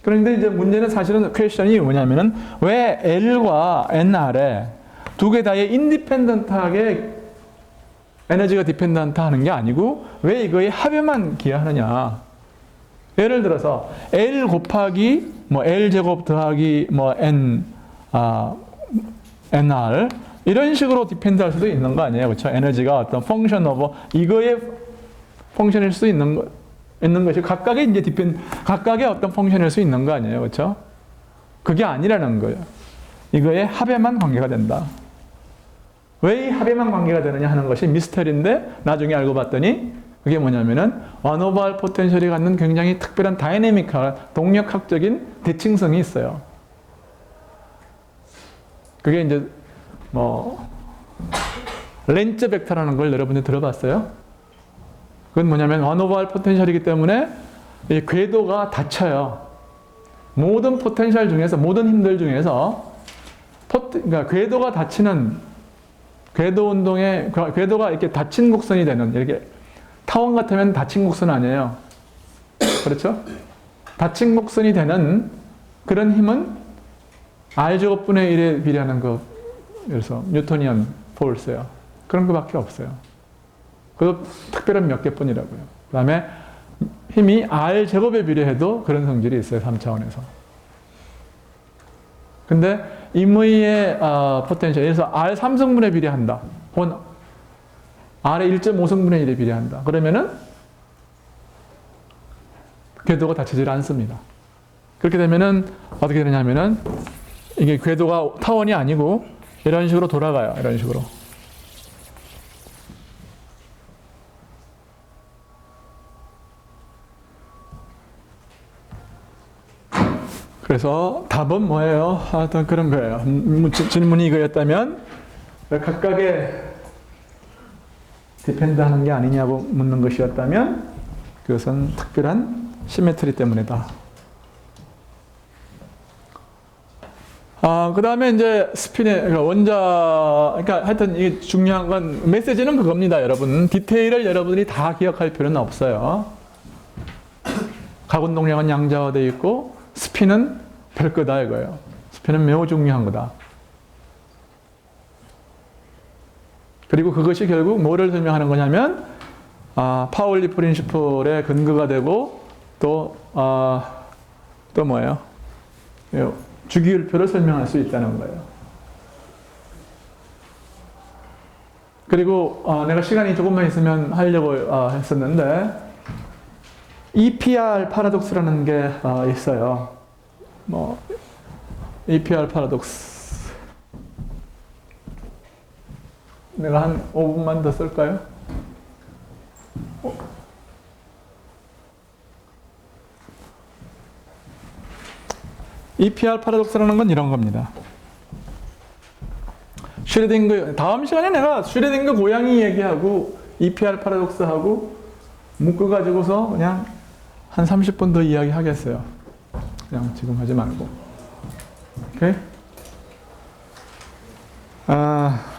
그런데 이제 문제는 사실은 퀘스천이 뭐냐면은 왜 L과 NR에 두 개 다에 인디펜던트하게 에너지가 디펜던트 하는 게 아니고 왜 이거의 합에만 기여하느냐. 예를 들어서 L 곱하기 뭐 L 제곱 더하기 뭐 NR 이런 식으로 디펜드 할 수도 있는 거 아니에요. 그렇죠? 에너지가 어떤 펑션 오버 이거의 펑션일 수 있는 것이 각각의 이제 각각의 어떤 펑션일 수 있는 거 아니에요. 그렇죠? 그게 아니라는 거예요. 이거의 합에만 관계가 된다. 왜 이 합에만 관계가 되느냐 하는 것이 미스터리인데 나중에 알고 봤더니 그게 뭐냐면은 원오버할 포텐셜이 갖는 굉장히 특별한 다이내믹한 동력학적인 대칭성이 있어요. 그게 이제 뭐 렌츠 벡터라는 걸 여러분들 들어봤어요? 그건 뭐냐면 원오버할 포텐셜이기 때문에 이 궤도가 닫혀요. 모든 포텐셜 중에서 모든 힘들 중에서 그러니까 궤도가 닫히는 궤도 운동에 궤도가 이렇게 닫힌 곡선이 되는 이렇게 타원 같으면 닫힌 곡선 아니에요. 그렇죠? 닫힌 곡선이 되는 그런 힘은 R제곱분의 1에 비례하는 거 그래서 뉴토니언 포스예요. 그런 거밖에 없어요. 그것도 특별한 몇 개뿐이라고요. 그 다음에 힘이 R제곱에 비례해도 그런 성질이 있어요. 3차원에서. 근데 임의의 포텐셜, 예를 들어서 R 3성분에 비례한다. 혹은 R의 1.5성분의 1에 비례한다. 그러면은 궤도가 닫히질 않습니다. 그렇게 되면은 어떻게 되냐면은 이게 궤도가 타원이 아니고 이런 식으로 돌아가요. 이런 식으로. 그래서 답은 뭐예요? 하여튼 그런 거예요. 질문이 이거였다면 왜 각각의 디펜드 하는 게 아니냐고 묻는 것이었다면 그것은 특별한 시메트리 때문이다. 그 다음에 이제 스핀의 그러니까 하여튼 이게 중요한 건 메시지는 그겁니다, 여러분. 디테일을 여러분들이 다 기억할 필요는 없어요. 가운동량은 양자화되어 있고 스핀은 별거다 이거예요. 스핀은 매우 중요한 거다. 그리고 그것이 결국 뭐를 설명하는 거냐면 파울리 프린시플의 근거가 되고 또 뭐예요? 주기율표를 설명할 수 있다는 거예요. 그리고 내가 시간이 조금만 있으면 하려고 했었는데 EPR 파라독스라는 게 있어요. 뭐 EPR 파라독스 내가 한 5분만 더 쓸까요? EPR 파라독스라는 건 이런 겁니다. 슈레딩거 다음 시간에 내가 슈레딩거 고양이 얘기하고 EPR 파라독스하고 묶어가지고서 그냥 한 30분 더 이야기 하겠어요. 그냥 지금 하지 말고. 오케이?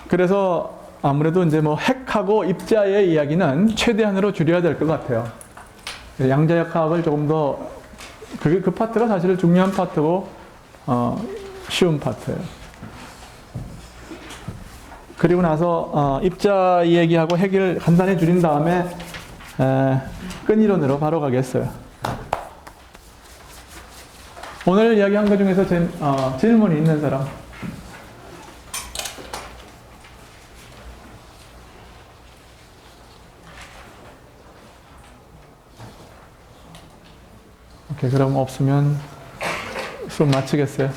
그래서 아무래도 이제 뭐 핵하고 입자의 이야기는 최대한으로 줄여야 될 것 같아요. 양자역학을 조금 더 그 파트가 사실 중요한 파트고 쉬운 파트예요. 그리고 나서 입자 얘기하고 핵을 간단히 줄인 다음에 끈이론으로 바로 가겠어요. 오늘 이야기한 것 중에서 질문이 있는 사람? 오케이, 그럼 없으면 수업 마치겠어요.